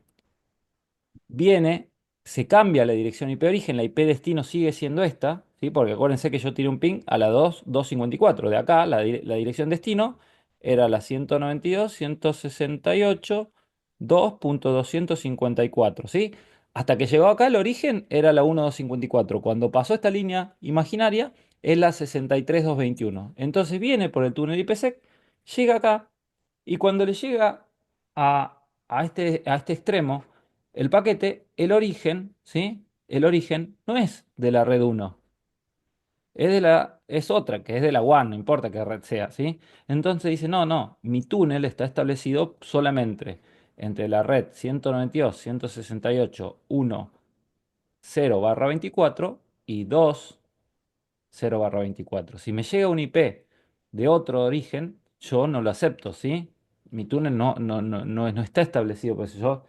Viene, se cambia la dirección IP origen, la IP destino sigue siendo esta, ¿sí? Porque acuérdense que yo tiré un ping a la 2.254. De acá, la dirección destino era la 192.168.2.254, ¿sí? Hasta que llegó acá, el origen era la 1.254. Cuando pasó esta línea imaginaria, es la 63.221. Entonces viene por el túnel IPsec, llega acá, y cuando le llega a este extremo, el paquete, el origen, ¿sí? El origen no es de la red uno, es otra, que es de la WAN, no importa qué red sea, ¿sí? Entonces dice, no, no, mi túnel está establecido solamente entre la red 192.168.1.0/24 y 2. 0/24. Si me llega un IP de otro origen, yo no lo acepto, ¿sí? Mi túnel no está establecido, pues eso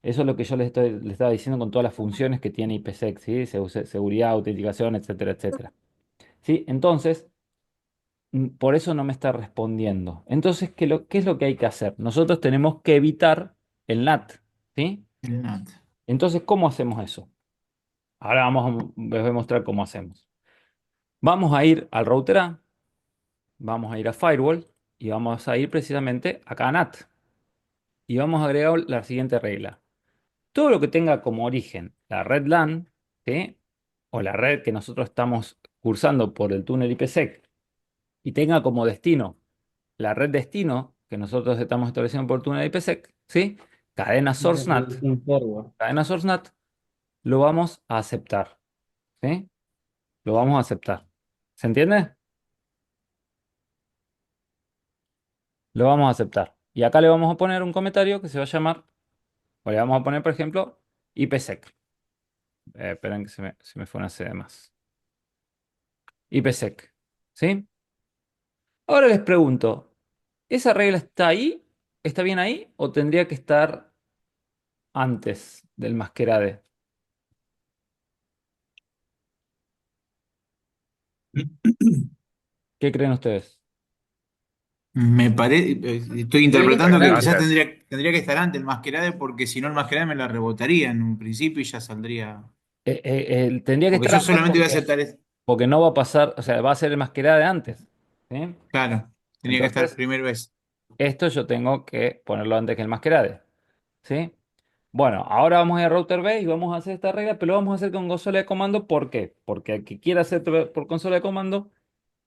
es lo que yo le estaba diciendo con todas las funciones que tiene IPsec, ¿sí? Seguridad, autenticación, etcétera, etcétera. ¿Sí? Entonces, por eso no me está respondiendo. Entonces, ¿qué es lo que hay que hacer? Nosotros tenemos que evitar el NAT, ¿sí? El NAT. Entonces, ¿cómo hacemos eso? Ahora les voy a mostrar cómo hacemos. Vamos a ir al router A, vamos a ir a Firewall y vamos a ir precisamente acá a NAT. Y vamos a agregar la siguiente regla. Todo lo que tenga como origen la red LAN, ¿sí? O la red que nosotros estamos cursando por el túnel IPsec y tenga como destino la red destino que nosotros estamos estableciendo por túnel IPsec, ¿sí? Cadena source NAT, Un forward. cadena source NAT, lo vamos a aceptar, ¿sí? Lo vamos a aceptar. ¿Se entiende? Lo vamos a aceptar. Y acá le vamos a poner un comentario que se va a llamar, o le vamos a poner, por ejemplo, IPsec. Esperen que se me fue una C de más. IPsec, ¿sí? Ahora les pregunto, ¿esa regla está ahí? ¿Está bien ahí? ¿O tendría que estar antes del masquerade? ¿Qué creen ustedes? Me parece, estoy Tiene que interpretando estar que antes. quizás Antes. tendría que estar antes el masquerade porque si no el masquerade me la rebotaría en un principio y ya saldría. Tendría que Porque estar yo antes solamente voy a aceptar porque no va a pasar, o sea, va a ser el masquerade antes, ¿sí? claro, tenía que estar Entonces, primero vez. esto yo tengo que ponerlo antes que el masquerade, ¿sí? Bueno, ahora vamos a ir a router B y vamos a hacer esta regla, pero lo vamos a hacer con consola de comando. ¿Por qué? Porque al que quiera hacer por consola de comando,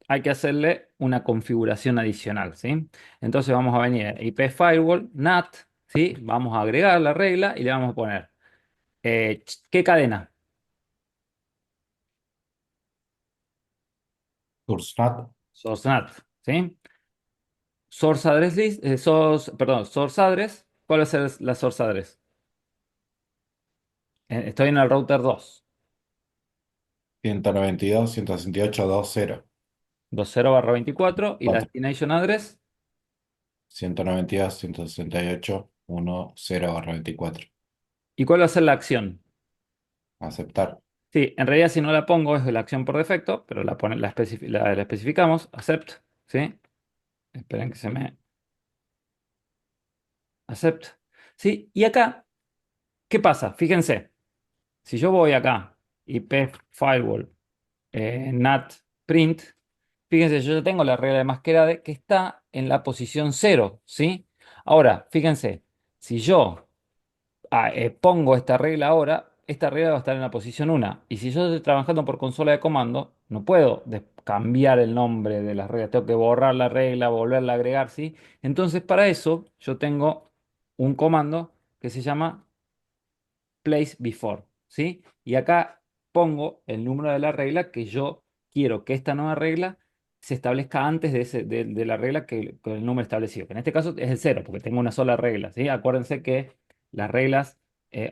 hay que hacerle una configuración adicional, ¿sí? Entonces vamos a venir a IP Firewall, NAT, ¿sí? Vamos a agregar la regla y le vamos a poner, ¿qué cadena? Source NAT, Source NAT, ¿sí? Source address list, perdón, source address. ¿Cuál va a ser la source address? Estoy en el router 2. 192.168.2.0. 20/24 y la 4. destination address. 192.168.1.0/24. ¿Y cuál va a ser la acción? Aceptar. Sí, en realidad si no la pongo es la acción por defecto, pero la especificamos, accept, ¿sí? Esperen que se me accept. ¿Sí? Y acá, ¿qué pasa? Fíjense, si yo voy acá, IP firewall, NAT print, fíjense, yo ya tengo la regla de masquerade que está en la posición 0, ¿sí? Ahora, fíjense, si yo pongo esta regla ahora, esta regla va a estar en la posición 1. Y si yo estoy trabajando por consola de comando, no puedo cambiar el nombre de las reglas. Tengo que borrar la regla, volverla a agregar, ¿sí? Entonces, para eso, yo tengo un comando que se llama place before, ¿sí? Y acá pongo el número de la regla que yo quiero que esta nueva regla se establezca antes de la regla con el número establecido, que en este caso es el cero, porque tengo una sola regla, ¿sí? Acuérdense que las reglas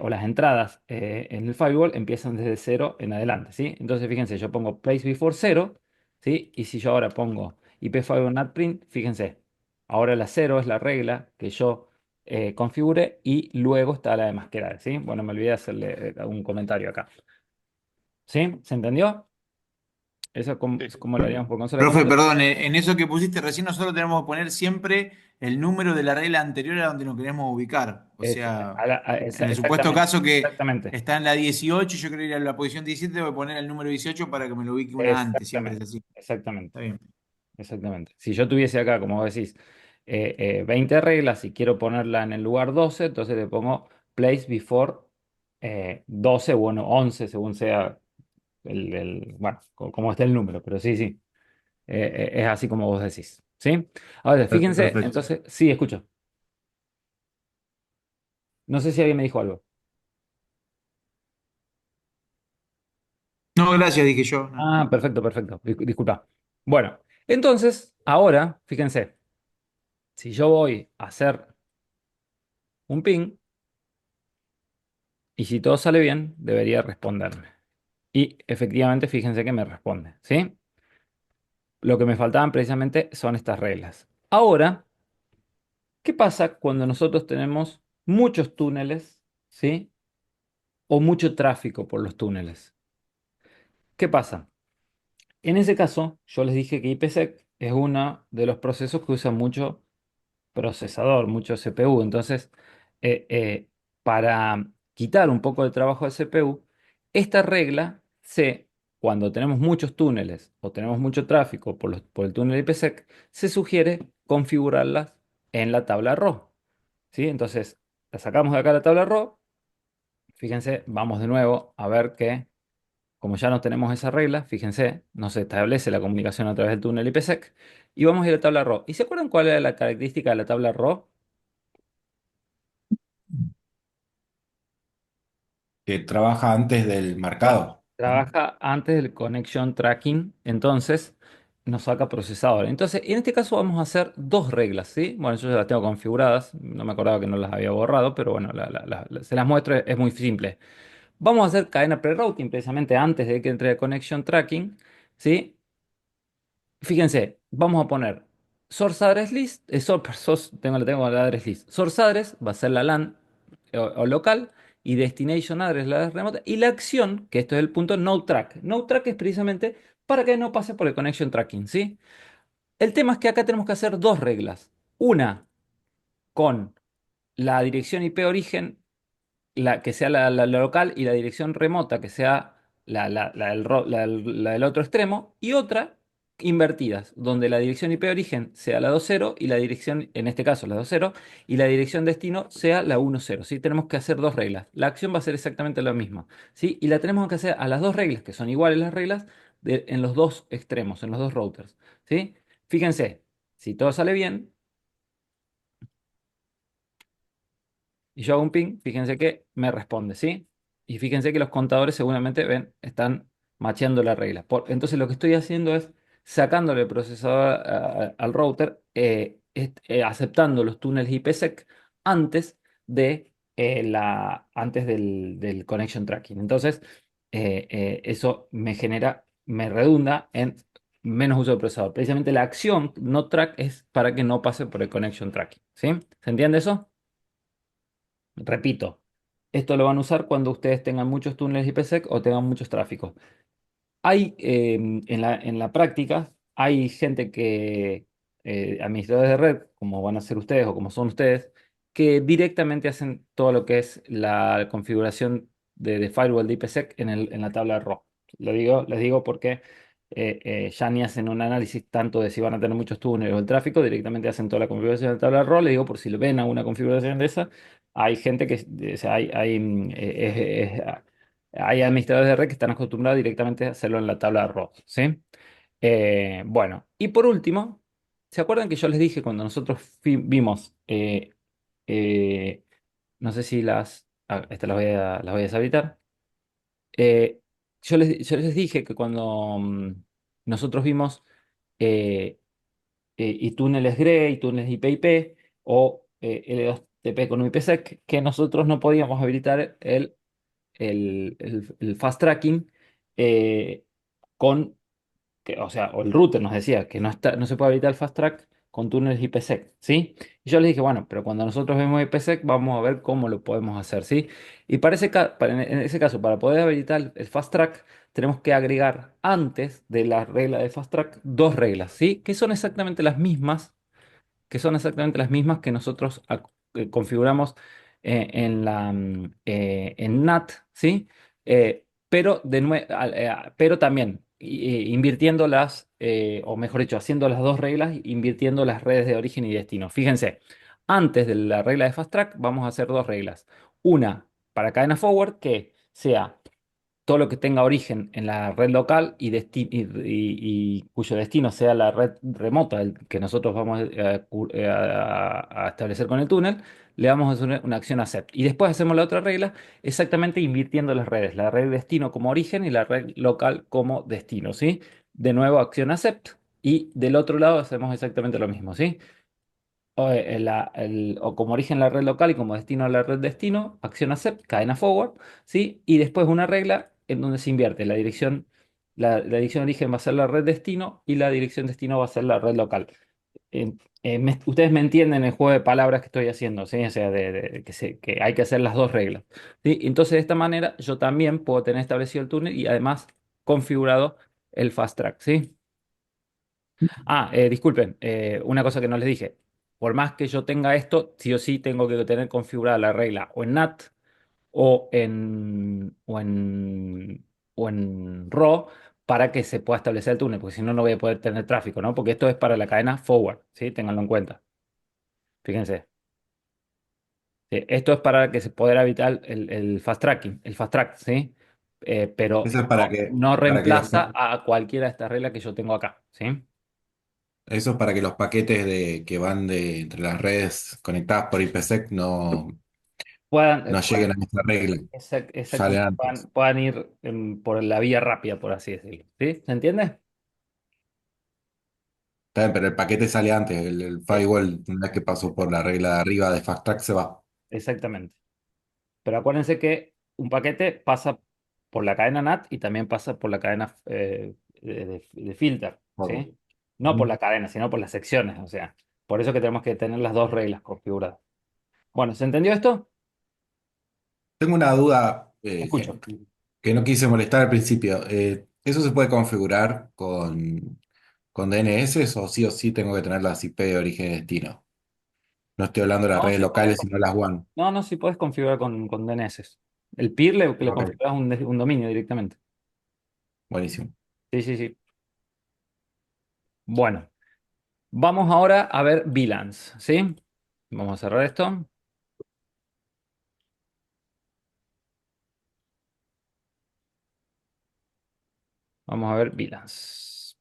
o las entradas en el firewall empiezan desde cero en adelante, ¿sí? Entonces, fíjense, yo pongo place before cero, ¿sí? Y si yo ahora pongo IP firewall not print, fíjense, ahora la cero es la regla que yo configure y luego está la de masquerar, ¿sí? Bueno, me olvidé de hacerle un comentario acá. ¿Sí? ¿Se entendió? Eso Sí, es sí. como lo haríamos por consola de Profe, comando. perdón, en eso que pusiste recién nosotros tenemos que poner siempre el número de la regla anterior a donde nos queremos ubicar. O Es, sea, en el supuesto exactamente, caso que exactamente, está en la 18, yo creo ir a la posición 17, tengo que poner el número 18 para que me lo ubique una antes, siempre es exactamente, así. exactamente, Está bien. exactamente. Si yo tuviese acá, como vos decís, 20 reglas y quiero ponerla en el lugar 12, entonces le pongo place before 12, bueno, 11, según sea bueno, como esté el número, pero sí, sí. Es así como vos decís. ¿Sí? Ahora, fíjense, Perfecto. entonces, sí, escucho. No sé si alguien me dijo algo. No, gracias, dije yo. No. Ah, perfecto, perfecto. Disculpa. Bueno, entonces, ahora, fíjense, si yo voy a hacer un ping y si todo sale bien, debería responderme. Y efectivamente, fíjense que me responde. ¿Sí? Lo que me faltaban precisamente son estas reglas. Ahora, ¿qué pasa cuando nosotros tenemos muchos túneles, ¿sí? O mucho tráfico por los túneles? ¿Qué pasa? En ese caso, yo les dije que IPsec es uno de los procesos que usa mucho procesador, mucho CPU. Entonces, para quitar un poco de trabajo de CPU, esta regla cuando tenemos muchos túneles o tenemos mucho tráfico por el túnel IPsec, se sugiere configurarlas en la tabla RAW. ¿Sí? Entonces, la sacamos de acá la tabla RAW. Fíjense, vamos de nuevo a ver que, como ya no tenemos esa regla, fíjense, no se establece la comunicación a través del túnel IPsec. Y vamos a ir a la tabla RAW. ¿Y se acuerdan cuál era la característica de la tabla RAW? Que trabaja antes del marcado, ¿no? Trabaja antes del connection tracking, entonces nos saca procesador. Entonces, en este caso vamos a hacer dos reglas, ¿sí? Bueno, yo ya las tengo configuradas, no me acordaba que no las había borrado, pero bueno, se las muestro, es muy simple. Vamos a hacer cadena pre-routing precisamente antes de que entre el connection tracking, ¿sí? Fíjense, vamos a poner source address list, tengo la address list. Source address va a ser la LAN o local y destination address la remota. Y la acción, que esto es el punto no track. No track es precisamente para que no pase por el connection tracking, ¿sí? El tema es que acá tenemos que hacer dos reglas. Una con la dirección IP origen que sea la local y la dirección remota que sea la del otro extremo, y otra invertidas, donde la dirección IP origen sea la 2.0 y la dirección, en este caso la 2.0, y la dirección destino sea la 1.0, ¿sí? Tenemos que hacer dos reglas. La acción va a ser exactamente la misma, ¿sí? Y la tenemos que hacer a las dos reglas, que son iguales las reglas, en los dos extremos, en los dos routers, ¿sí? Fíjense, si todo sale bien, y yo hago un ping, fíjense que me responde, ¿sí? Y fíjense que los contadores seguramente ven, están macheando la regla. Entonces lo que estoy haciendo es sacándole el procesador al router, aceptando los túneles IPsec antes antes del connection tracking. Entonces, eso me redunda en menos uso del procesador. Precisamente la acción no track es para que no pase por el connection tracking, ¿sí? ¿Se entiende eso? Repito, esto lo van a usar cuando ustedes tengan muchos túneles IPsec o tengan muchos tráficos. Hay, en la práctica, hay gente administradores de red, como van a ser ustedes o como son ustedes, que directamente hacen todo lo que es la configuración de firewall de IPsec en la tabla RAW. Les digo porque ya ni hacen un análisis tanto de si van a tener muchos túneles o el tráfico, directamente hacen toda la configuración de la tabla RAW. Les digo por si lo ven a una configuración de esa, hay gente o sea, hay administradores de red que están acostumbrados directamente a hacerlo en la tabla de RAW, ¿sí? Bueno, y por último, ¿se acuerdan que yo les dije cuando nosotros vimos, eh, no sé si estas las voy a deshabilitar. Eh, yo les dije que cuando nosotros vimos eh, y túneles Grey, túneles IP-IP o L2TP con IPsec, que nosotros no podíamos habilitar el fast tracking eh, con, o sea, o el router nos decía que no se puede habilitar el fast track con túneles IPsec, ¿sí? Y yo le dije, bueno, pero cuando nosotros vemos IPsec vamos a ver cómo lo podemos hacer, ¿sí? Y en ese caso, para poder habilitar el fast track, tenemos que agregar antes de la regla de fast track dos reglas, ¿sí? Que son exactamente las mismas que nosotros configuramos en NAT, ¿sí? Pero también invirtiendo o mejor dicho, haciendo las dos reglas, invirtiendo las redes de origen y destino. Fíjense, antes de la regla de Fast Track vamos a hacer dos reglas. Una para cadena forward que sea todo lo que tenga origen en la red local y cuyo destino sea la red remota que nosotros vamos a establecer con el túnel, le vamos a hacer una acción accept. Y después hacemos la otra regla exactamente invirtiendo las redes, la red destino como origen y la red local como destino, ¿sí? De nuevo acción accept y del otro lado hacemos exactamente lo mismo, ¿sí? O como origen la red local y como destino la red destino, acción accept, cadena forward, ¿sí? Y después una regla en donde se invierte la dirección la dirección de origen va a ser la red destino y la dirección destino va a ser la red local. Ustedes me entienden el juego de palabras que estoy haciendo, ¿sí? O sea, que hay que hacer las dos reglas, ¿sí? Entonces, de esta manera, yo también puedo tener establecido el túnel y además configurado el fast track, ¿sí? Disculpen, una cosa que no les dije. Por más que yo tenga esto, sí o sí tengo que tener configurada la regla o en NAT o en RAW para que se pueda establecer el túnel, porque si no, no voy a poder tener tráfico, ¿no? Porque esto es para la cadena forward, ¿sí? Ténganlo en cuenta. Fíjense. Esto es para que se pueda evitar el fast tracking, el fast track, ¿sí? Pero Eso es no para que reemplaza a cualquiera de estas reglas que yo tengo acá, ¿sí? eso es para que los paquetes que van entre las redes conectadas por IPsec no lleguen a Puedan, nuestra regla. Salen exactamente, antes. puedan ir por la vía rápida, por así decirlo, ¿sí? ¿Se entiende? Está bien, pero el paquete sale antes. El Eh, firewall, una vez que pasó por la regla de arriba de Fast Track, se va. Exactamente. Pero acuérdense que un paquete pasa por la cadena NAT y también pasa por la cadena de filter, Forward. ¿sí? No por Ujú. la cadena, sino por las secciones, o sea. Por eso que tenemos que tener las dos reglas configuradas. Bueno, ¿se entendió esto? Tengo una duda Escucho. que no quise molestar al principio. ¿Eso se puede configurar con DNS o sí tengo que tener las IP de origen y destino? No estoy hablando de las No, redes sí puedes, locales, sino las WAN. no, sí puedes configurar con DNS. El peer le Ok, configuras un dominio directamente. buenísimo. Sí, sí, sí. Bueno, vamos ahora a ver VLANs, ¿sí? Vamos a cerrar esto. Vamos a ver VLANs.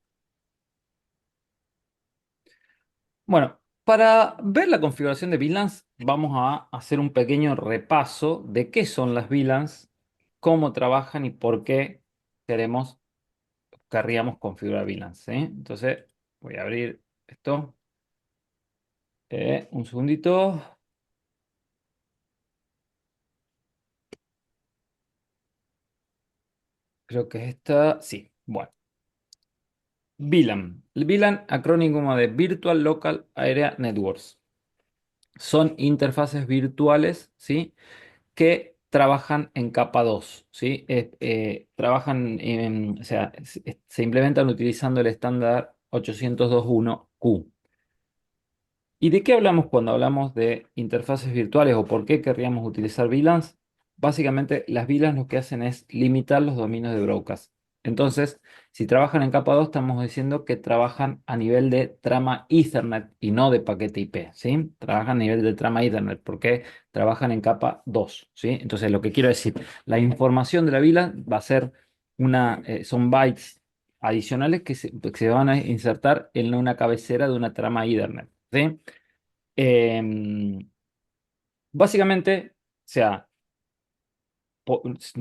Bueno, para ver la configuración de VLANs, vamos a hacer un pequeño repaso de qué son las VLANs, cómo trabajan y por qué querríamos configurar VLANs, ¿sí? Entonces, voy a abrir esto. Un segundito. Creo que esta, sí. Bueno, VLAN. El VLAN, acrónimo de Virtual Local Area Networks. Son interfaces virtuales, ¿sí? Que trabajan en capa 2, ¿sí? O sea, se implementan utilizando el estándar 802.1q. ¿Y de qué hablamos cuando hablamos de interfaces virtuales o por qué querríamos utilizar VLANs? Básicamente, las VLANs lo que hacen es limitar los dominios de broadcast. Entonces, si trabajan en capa 2, estamos diciendo que trabajan a nivel de trama Ethernet y no de paquete IP, ¿sí? Trabajan a nivel de trama Ethernet porque trabajan en capa 2, ¿sí? Entonces, lo que quiero decir, la información de la VLAN va a ser son bytes adicionales que se van a insertar en una cabecera de una trama Ethernet, ¿sí? Em, Básicamente, o sea,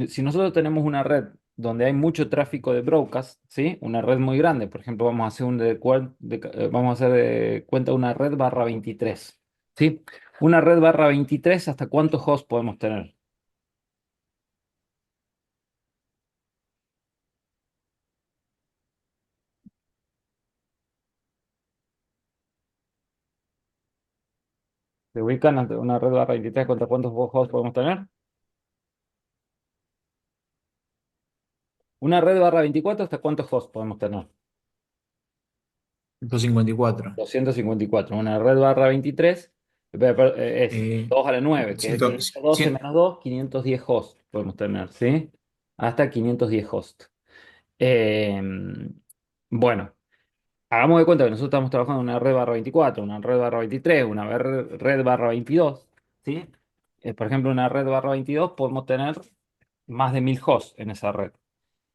si nosotros tenemos una red donde hay mucho tráfico de broadcast, ¿sí? Una red muy grande, por ejemplo, vamos a hacer vamos a hacer de cuenta una red barra 23, ¿sí? Una red barra 23, ¿hasta cuántos hosts podemos tener? ¿Se ubican ante una red barra 23, ¿contra cuántos hosts podemos tener? Una red barra 24, ¿hasta cuántos hosts podemos tener? 154. 254. Una red barra 23 es Eh, 2 a la 9, que es 100, 512 menos 2, 510 hosts podemos tener, ¿sí? Hasta 510 hosts. Eh, bueno, hagamos de cuenta que nosotros estamos trabajando en una red barra 24, una red barra 23, una red barra 22, ¿sí? Por ejemplo, una red barra 22 podemos tener más de 1000 hosts en esa red.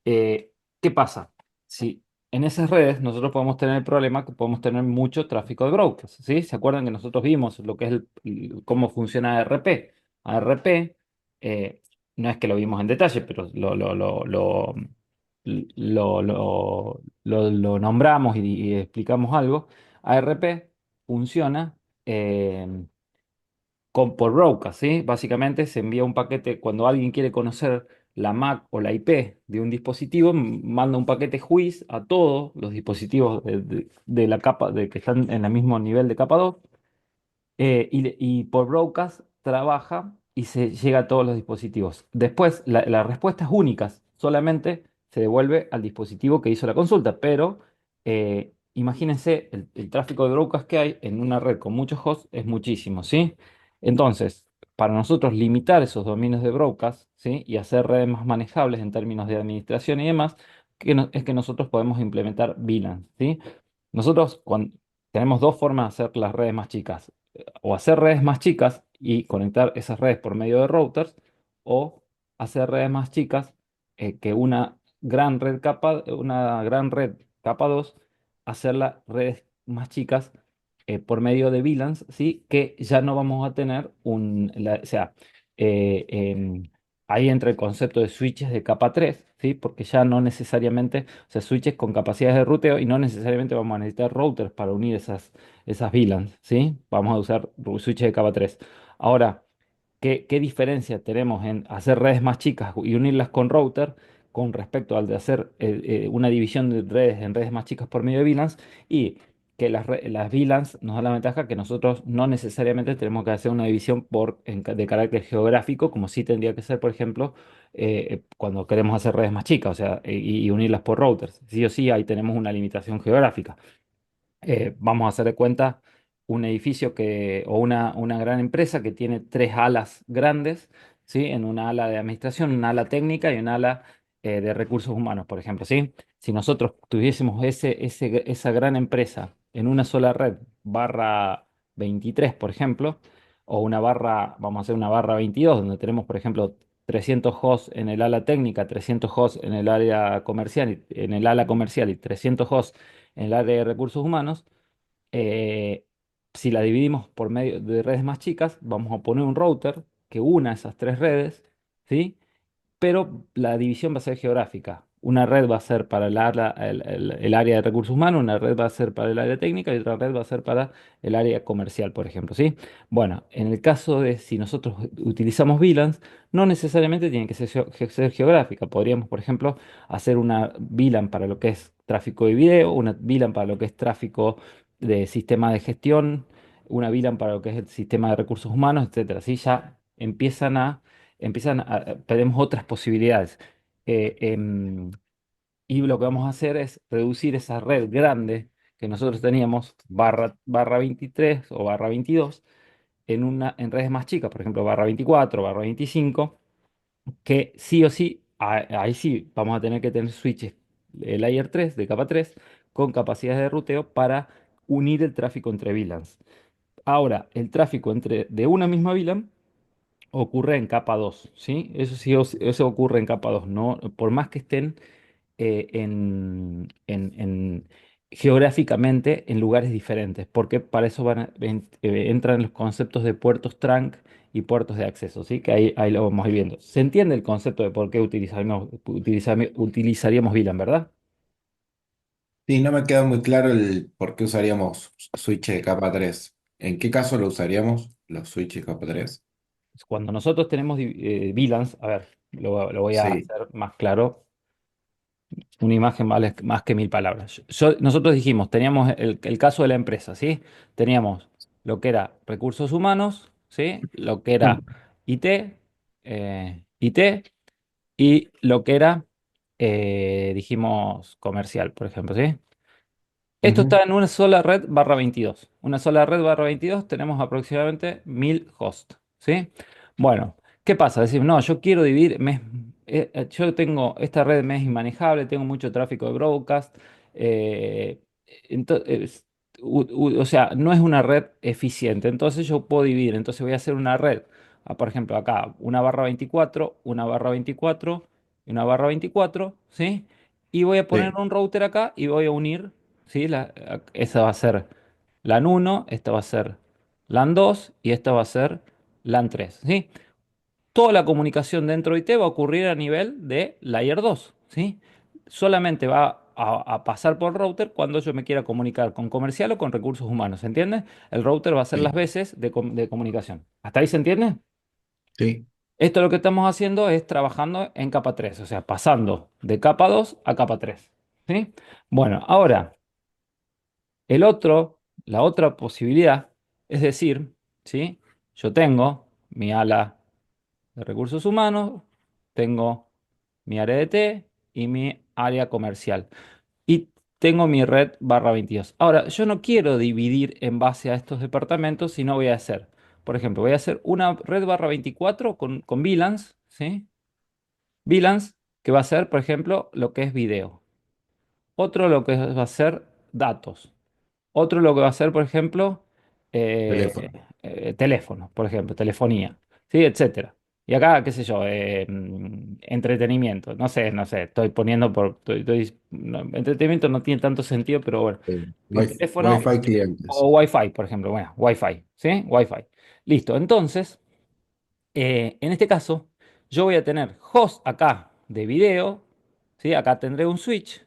¿Qué pasa? Si en esas redes nosotros podemos tener el problema que podemos tener mucho tráfico de brokers, ¿sí? ¿Se acuerdan que nosotros vimos lo que es cómo funciona ARP? ARP, no es que lo vimos en detalle, pero lo nombramos y explicamos algo. ARP funciona por broadcast, ¿sí? Básicamente se envía un paquete cuando alguien quiere conocer la MAC o la IP de un dispositivo, manda un paquete WHOIS a todos los dispositivos de la capa, de que están en el mismo nivel de capa 2 y por broadcast trabaja y se llega a todos los dispositivos. Después, las respuestas únicas solamente se devuelve al dispositivo que hizo la consulta, pero imagínense el tráfico de broadcast que hay en una red con muchos hosts es muchísimo, ¿sí? Entonces, para nosotros limitar esos dominios de broadcast, ¿sí? Y hacer redes más manejables en términos de administración y demás, es que nosotros podemos implementar VLANs, ¿sí? Nosotros tenemos dos formas de hacer las redes más chicas o hacer redes más chicas y conectar esas redes por medio de routers, o hacer redes más chicas que una gran red capa 2, hacerlas redes más chicas por medio de VLANs, ¿sí? Que ya no vamos a tener o sea, eh, em, ahí entra el concepto de switches de capa 3, ¿sí? Porque ya no necesariamente, o sea, switches con capacidades de ruteo y no necesariamente vamos a necesitar routers para unir esas VLANs, ¿sí? Vamos a usar switches de capa 3. Ahora, ¿qué diferencia tenemos en hacer redes más chicas y unirlas con router con respecto al de hacer una división de redes en redes más chicas por medio de VLANs? Y que las VLANs nos dan la ventaja que nosotros no necesariamente tenemos que hacer una división de carácter geográfico, como sí tendría que ser, por ejemplo, cuando queremos hacer redes más chicas, o sea, y unirlas por routers. Sí o sí, ahí tenemos una limitación geográfica. Vamos a hacer de cuenta un edificio o una gran empresa que tiene tres alas grandes, ¿sí? En una ala de administración, una ala técnica y una ala de recursos humanos, por ejemplo, ¿sí? Si nosotros tuviésemos esa gran empresa en una sola red, barra 23, por ejemplo, o vamos a hacer una barra 22, donde tenemos, por ejemplo, 300 hosts en el ala técnica, 300 hosts en el área comercial, en el ala comercial y 300 hosts en el área de recursos humanos, eh, si la dividimos por medio de redes más chicas, vamos a poner un router que una esas tres redes, ¿sí? Pero la división va a ser geográfica. Una red va a ser para el área de recursos humanos, una red va a ser para el área técnica y otra red va a ser para el área comercial, por ejemplo, ¿sí? Bueno, en el caso de si nosotros utilizamos VLANs, no necesariamente tiene que ser geográfica. Podríamos, por ejemplo, hacer una VLAN para lo que es tráfico de video, una VLAN para lo que es tráfico de sistema de gestión, una VLAN para lo que es el sistema de recursos humanos, etcétera. Así ya tenemos otras posibilidades. Eh, em, y lo que vamos a hacer es reducir esa red grande que nosotros teníamos, barra 23 o barra 22, en redes más chicas, por ejemplo, barra 24, barra 25, que sí o sí, ahí sí vamos a tener que tener switches de layer 3, de capa 3, con capacidades de ruteo para unir el tráfico entre VLANs. Ahora, el tráfico de una misma VLAN ocurre en capa 2, ¿sí? Eso sí, eso ocurre en capa 2, ¿no? Por más que estén geográficamente en lugares diferentes, porque para eso entran los conceptos de puertos trunk y puertos de acceso, ¿sí? Que ahí lo vamos a ir viendo. ¿Se entiende el concepto de por qué utilizaríamos VLAN, verdad? Sí, no me queda muy claro el por qué usaríamos switch de capa 3. ¿En qué caso lo usaríamos los switches capa 3? Cuando nosotros tenemos VLANs, a ver, lo voy a Sí. hacer más claro. Una imagen vale más que mil palabras. Nosotros dijimos, teníamos el caso de la empresa, ¿sí? Teníamos lo que era recursos humanos, ¿sí? Lo que era IT, IT y lo que era, dijimos, comercial, por ejemplo, ¿sí? Esto Ujú. está en una sola red barra 22. Una sola red barra 22 tenemos aproximadamente 1000 hosts, ¿sí? Bueno, ¿qué pasa? Decimos, no, yo quiero dividir, yo tengo esta red me es inmanejable, tengo mucho tráfico de broadcast, eh, o sea, no es una red eficiente, entonces yo puedo dividir, entonces voy a hacer una red, por ejemplo, acá, una barra 24, una barra 24 y una barra 24, ¿sí? Y voy a poner Sí, un router acá y voy a unir. ¿Sí? Esa va a ser LAN 1, esta va a ser LAN 2 y esta va a ser LAN 3, ¿sí? Toda la comunicación dentro de IT va a ocurrir a nivel de Layer 2, ¿sí? Solamente va a pasar por router cuando yo me quiera comunicar con comercial o con recursos humanos, ¿entiendes? El router va a hacer las sí, veces de comunicación. ¿Hasta ahí se entiende? sí. Esto lo que estamos haciendo es trabajando en capa 3, o sea, pasando de capa 2 a capa 3. ¿Sí? Bueno, ahora, la otra posibilidad es decir, ¿sí? Yo tengo mi ala de recursos humanos, tengo mi área de T y mi área comercial. Y tengo mi red barra 22. Ahora, yo no quiero dividir en base a estos departamentos, sino voy a hacer, por ejemplo, voy a hacer una red barra 24 con VLANs, ¿sí? VLANs que va a ser, por ejemplo, lo que es video. Otro lo que va a ser datos. Otro lo que va a ser, por ejemplo, eh, Teléfono. teléfono, por ejemplo, telefonía, ¿sí? Etcétera. Y acá, qué sé yo, entretenimiento. No sé, estoy poniendo entretenimiento no tiene tanto sentido, pero bueno. Teléfono Wi-Fi clientes. o Wi-Fi, por ejemplo. Bueno, Wi-Fi, ¿sí? Wi-Fi. Listo. Entonces, en este caso, yo voy a tener host acá de video, ¿sí? Acá tendré un switches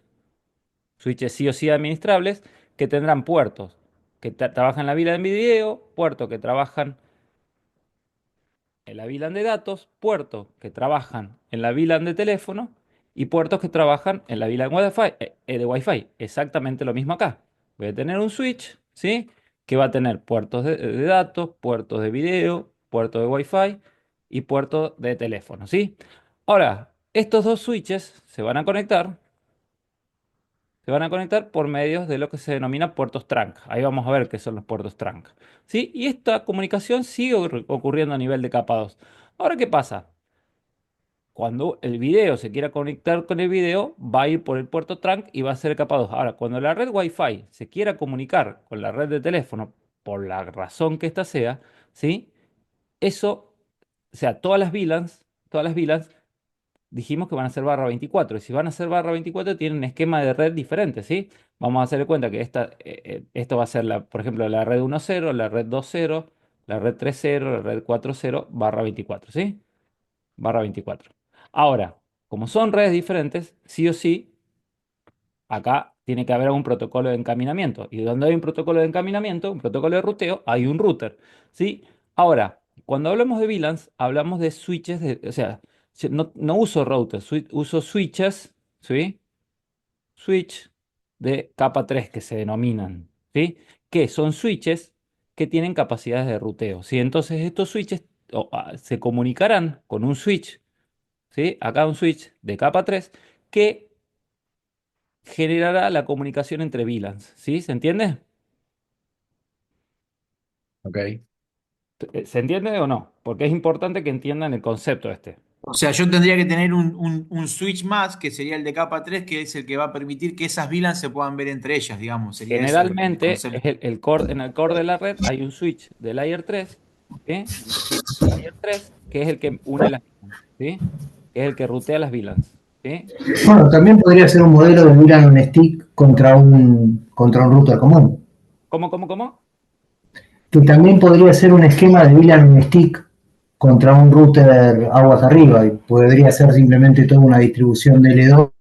sí o sí administrables, que tendrán puertos que trabajan en la VLAN de video, puertos que trabajan en la VLAN de datos, puertos que trabajan en la VLAN de teléfono y puertos que trabajan en la VLAN de Wi-Fi. Exactamente lo mismo acá. Voy a tener un switch, ¿sí? Que va a tener puertos de datos, puertos de video, puertos de Wi-Fi y puertos de teléfono, ¿sí? Ahora, estos dos switches se van a conectar por medios de lo que se denomina puertos trunk. Ahí vamos a ver qué son los puertos trunk. ¿Sí? Y esta comunicación sigue ocurriendo a nivel de capa 2. Ahora, ¿qué pasa? Cuando el video se quiera conectar con el video, va a ir por el puerto trunk y va a ser capa 2. Ahora, cuando la red Wi-Fi se quiera comunicar con la red de teléfono, por la razón que ésta sea, ¿sí? Eso, o sea, todas las VLANs dijimos que van a ser barra 24. Y si van a ser barra 24, tienen un esquema de red diferente, ¿sí? Vamos a hacer cuenta que esto va a ser, por ejemplo, la red 1.0, la red 2.0, la red 3.0, la red 4.0, barra 24, ¿sí? Barra 24. Ahora, como son redes diferentes, sí o sí, acá tiene que haber un protocolo de encaminamiento. Y donde hay un protocolo de encaminamiento, un protocolo de ruteo, hay un router, ¿sí? Ahora, cuando hablamos de VLANs, hablamos de switches, o sea, no uso routers, uso switches, ¿sí? Switch de capa 3 que se denominan, ¿sí? Que son switches que tienen capacidades de ruteo, ¿sí? Entonces estos switches se comunicarán con un switch, ¿sí? Acá un switch de capa 3 que generará la comunicación entre VLANs, ¿sí? ¿Se entiende? Ok. ¿Se entiende o no? Porque es importante que entiendan el concepto este. O sea, yo tendría que tener un switch más, que sería el de capa 3, que es el que va a permitir que esas VLANs se puedan ver entre ellas, digamos. Sería ese el Generalmente, concepto. en el core de la red hay un switch de layer 3, ¿sí? Layer 3, que es el que une las VLANs, ¿sí? Que es el que rutea las VLANs, ¿sí? Bueno, también podría ser un modelo de VLAN on stick contra un router común. ¿Cómo? Que también podría ser un esquema de VLAN on stick contra un router aguas arriba y podría ser simplemente toda una distribución de L2.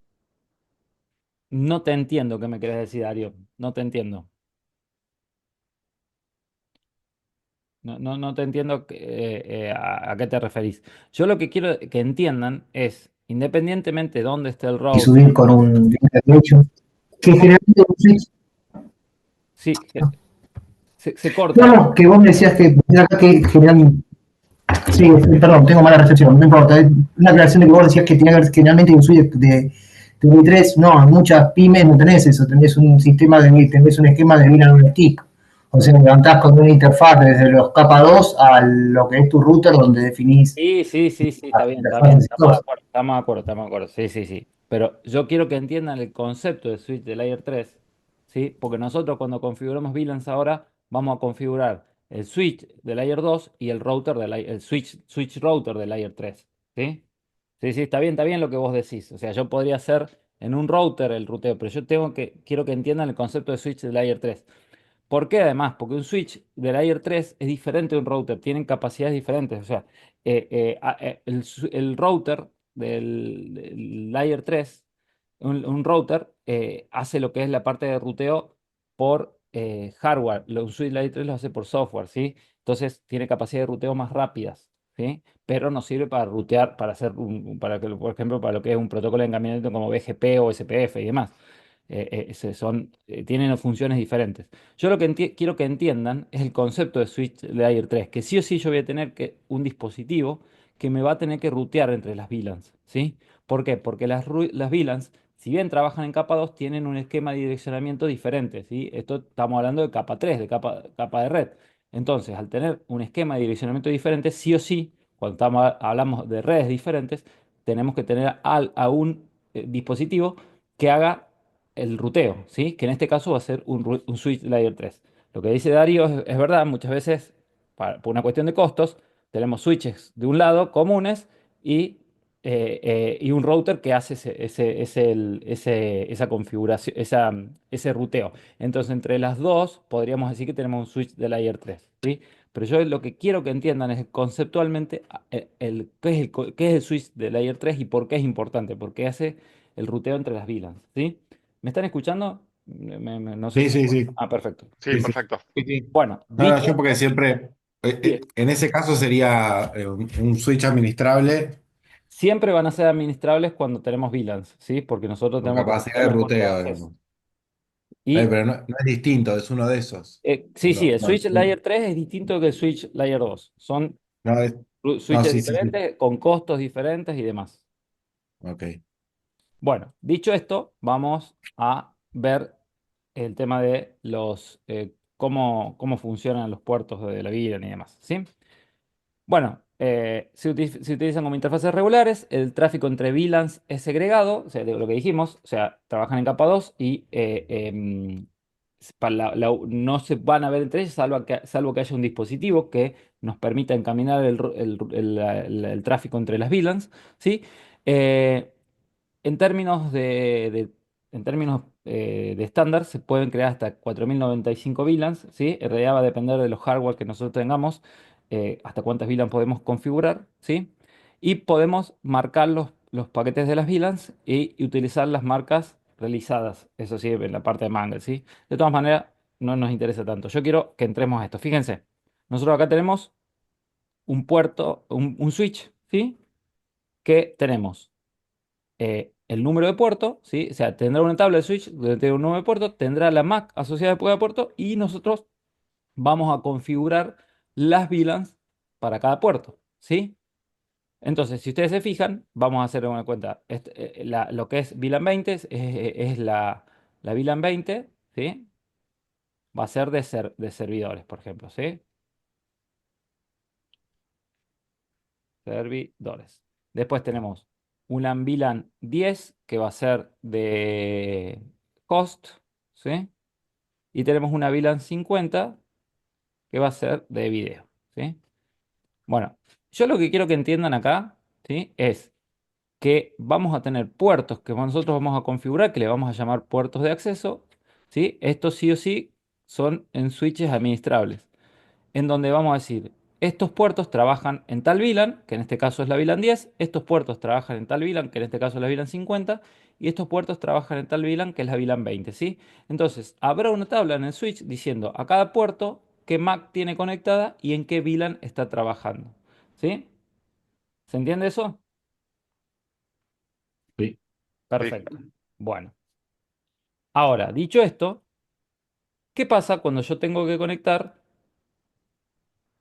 No te entiendo qué me querés decir, Darío. No te entiendo. No te entiendo a qué te referís. Yo lo que quiero que entiendan es, independientemente de dónde esté el Y router, subir con un derecho, que ¿cómo? generalmente un switch, Sí, se corta. no, no, que vos me decías que generalmente, sí, perdón, tengo mala recepción, no importa, una aclaración de que vos decías que tenía que haber generalmente un switch de V3, no, en muchas pymes no tenés eso, tenés un sistema tenés un esquema de VLAN on stick, o sea, levantás con una interfaz desde los capa 2 a lo que es tu router donde definís Sí, está las bien, está bien. interfaces y Estamos de cosas. acuerdo, estamos de acuerdo. Sí. Pero yo quiero que entiendan el concepto de switch de layer 3, ¿sí? Porque nosotros cuando configuramos VLANs ahora, vamos a configurar el switch de layer 2 y el router el switch router de layer 3, ¿sí? Sí, está bien lo que vos decís. O sea, yo podría hacer en un router el ruteo, pero quiero que entiendan el concepto de switch de layer 3. ¿Por qué además? Porque un switch de layer 3 es diferente de un router, tienen capacidades diferentes. O sea, el router del layer 3, un router, hace lo que es la parte de ruteo por hardware. Un switch layer 3 lo hace por software, ¿sí? Entonces tiene capacidad de ruteo más rápidas. ¿sí? Pero nos sirve para rutear, para hacer, por ejemplo, para lo que es un protocolo de encabinamiento como BGP o SPF y demás. Tienen funciones diferentes. Yo lo que quiero que entiendan es el concepto de Switch Layer 3, que sí o sí yo voy a tener un dispositivo que me va a tener que rutear entre las VLANs, ¿sí? ¿Por qué? Porque las VLANs, si bien trabajan en capa 2, tienen un esquema de direccionamiento diferente, ¿sí? Esto estamos hablando de capa 3, de capa de red. Entonces, al tener un esquema de direccionamiento diferente, sí o sí, cuando hablamos de redes diferentes, tenemos que tener a un dispositivo que haga el ruteo, ¿sí? Que en este caso va a ser un switch layer 3. Lo que dice Darío es verdad, muchas veces, por una cuestión de costos, tenemos switches de un lado comunes y, y un router que hace esa configuración, ese ruteo. Entonces, entre las dos, podríamos decir que tenemos un switch de layer 3, ¿sí? Pero yo lo que quiero que entiendan es conceptualmente qué es el switch de layer 3 y por qué es importante, porque hace el ruteo entre las VLANs, ¿sí? ¿Me están escuchando? No sé Sí, si... sí, sí. Ah, perfecto. Sí, Sí, sí. perfecto. Sí, sí. Bueno, No, no, dicho yo porque esto, siempre, sí, en ese caso sería un switch administrable siempre van a ser administrables cuando tenemos VLANs, ¿sí? Porque nosotros con tenemos que capacidad manejar de los costos de ruteo, acceso. digamos. Y Pero no, no es distinto, es uno de esos. sí, sí, Uno, el no, switch layer 3 es distinto que el switch layer 2. Son no, no, switches sí, sí, sí. diferentes, con costos diferentes y demás. Ok. Bueno, dicho esto, vamos a ver el tema de cómo funcionan los puertos de la VLAN y demás, ¿sí? Bueno, se utilizan como interfaces regulares, el tráfico entre VLANs es segregado, o sea, de lo que dijimos, o sea, trabajan en capa 2 y no se van a ver entre ellos salvo que haya un dispositivo que nos permita encaminar el tráfico entre las VLANs, ¿sí? Eh, en términos de estándar, se pueden crear hasta 4095 VLANs, ¿sí? En realidad va a depender de los hardware que nosotros tengamos, hasta cuántas VLANs podemos configurar, ¿sí? Y podemos marcar los paquetes de las VLANs y utilizar las marcas realizadas, eso sí, en la parte de Mangle, ¿sí? De todas maneras, no nos interesa tanto. Yo quiero que entremos a esto. Fíjense, nosotros acá tenemos un puerto, un switch, ¿sí? Que tenemos el número de puerto, ¿sí? O sea, tendrá una tabla de switch donde tiene un número de puerto, tendrá la MAC asociada a cada puerto y nosotros vamos a configurar las VLANs para cada puerto, ¿sí? Entonces, si ustedes se fijan, vamos a hacer una cuenta. Lo que es VLAN 20 es la VLAN 20, ¿sí? Va a ser de servidores, por ejemplo, ¿sí? Servidores. Después tenemos una VLAN 10 que va a ser de host, ¿sí? Y tenemos una VLAN 50 que va a ser de video, ¿sí? Bueno, yo lo que quiero que entiendan acá, ¿sí? Es que vamos a tener puertos que nosotros vamos a configurar, que le vamos a llamar puertos de acceso, ¿sí? Estos sí o sí son en switches administrables en donde vamos a decir, estos puertos trabajan en tal VLAN, que en este caso es la VLAN 10, estos puertos trabajan en tal VLAN, que en este caso es la VLAN 50, y estos puertos trabajan en tal VLAN, que es la VLAN 20, ¿sí? Entonces, habrá una tabla en el switch diciendo a cada puerto qué MAC tiene conectada y en qué VLAN está trabajando, ¿sí? ¿Se entiende eso? Sí. Sí. Perfecto. Bueno, ahora, dicho esto, ¿qué pasa cuando yo tengo que conectar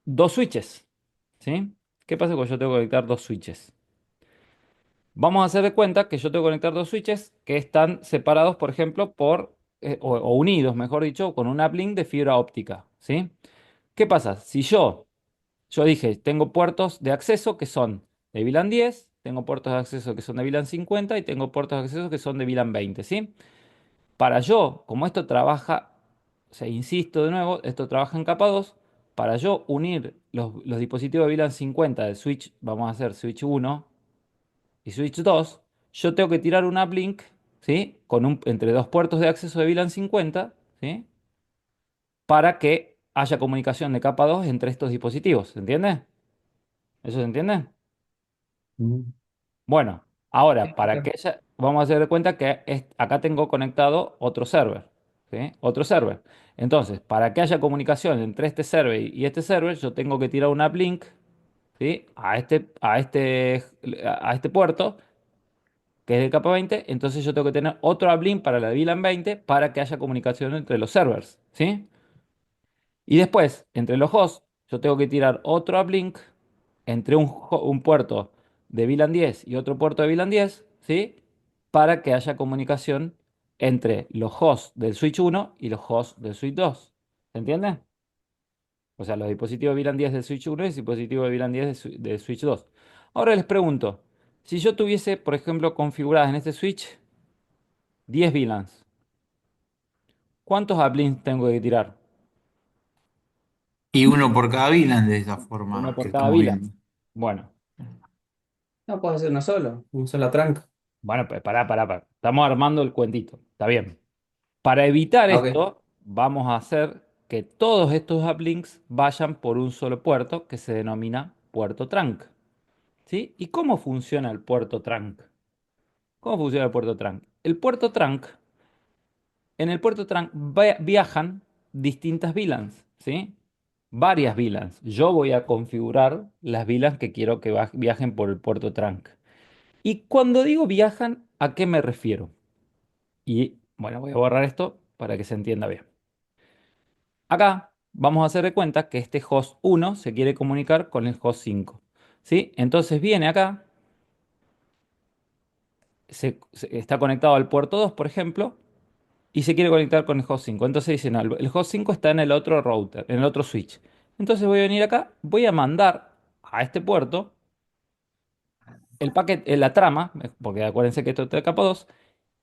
dos switches? ¿Sí? ¿Qué pasa cuando yo tengo que conectar dos switches? Vamos a hacer de cuenta que yo tengo que conectar dos switches que están separados, por ejemplo, o unidos, mejor dicho, con un uplink de fibra óptica, ¿sí? ¿Qué pasa? Si yo dije, tengo puertos de acceso que son de VLAN 10, tengo puertos de acceso que son de VLAN 50 y tengo puertos de acceso que son de VLAN 20, ¿sí? Para yo, como esto trabaja, o sea, insisto de nuevo, esto trabaja en capa 2, para yo unir los dispositivos de VLAN 50 del switch, vamos a hacer switch 1 y switch 2, yo tengo que tirar un uplink, ¿sí? Entre dos puertos de acceso de VLAN 50, ¿sí? Para que haya comunicación de capa 2 entre estos dispositivos, ¿se entiende? ¿Eso se entiende? Mm. Bueno, ahora, vamos a hacer de cuenta que acá tengo conectado otro server, ¿sí? Otro server. Entonces, para que haya comunicación entre este server y este server, yo tengo que tirar un uplink, ¿sí? A este puerto, que es de capa 20, entonces yo tengo que tener otro uplink para la VLAN 20 para que haya comunicación entre los servers, ¿sí? Y después, entre los hosts, yo tengo que tirar otro uplink entre un puerto de VLAN 10 y otro puerto de VLAN 10, ¿sí? Para que haya comunicación entre los hosts del switch 1 y los hosts del switch 2. ¿Se entiende? O sea, los dispositivos VLAN 10 del switch 1 y los dispositivos de VLAN 10 del switch 2. Ahora les pregunto, si yo tuviese, por ejemplo, configuradas en este switch 10 VLANs, ¿cuántos uplinks tengo que tirar? Y uno por cada VLAN de esa Uno forma que por cada estamos VLAN. viendo. Bueno, No, puedo hacer una sola tranca. bueno, pues pará. Estamos armando el cuentito. Está bien. Para evitar Ah, ok. esto, vamos a hacer que todos estos uplinks vayan por un solo puerto que se denomina puerto trunk. ¿Sí? ¿Y cómo funciona el puerto trunk? ¿Cómo funciona el puerto trunk? El puerto trunk, en el puerto trunk viajan distintas VLANs, ¿sí? Varias VLANs. Yo voy a configurar las VLANs que quiero que viajen por el puerto trunk. Y cuando digo viajan, ¿a qué me refiero? Y bueno, voy a borrar esto para que se entienda bien. Acá vamos a hacer de cuenta que este host 1 se quiere comunicar con el host 5. ¿Sí? Entonces viene acá, está conectado al puerto 2, por ejemplo, y se quiere conectar con el host 5. Entonces dice, no, el host 5 está en el otro router, en el otro switch. Entonces voy a venir acá, voy a mandar a este puerto el paquete, la trama, porque acuérdense que esto es de capa 2,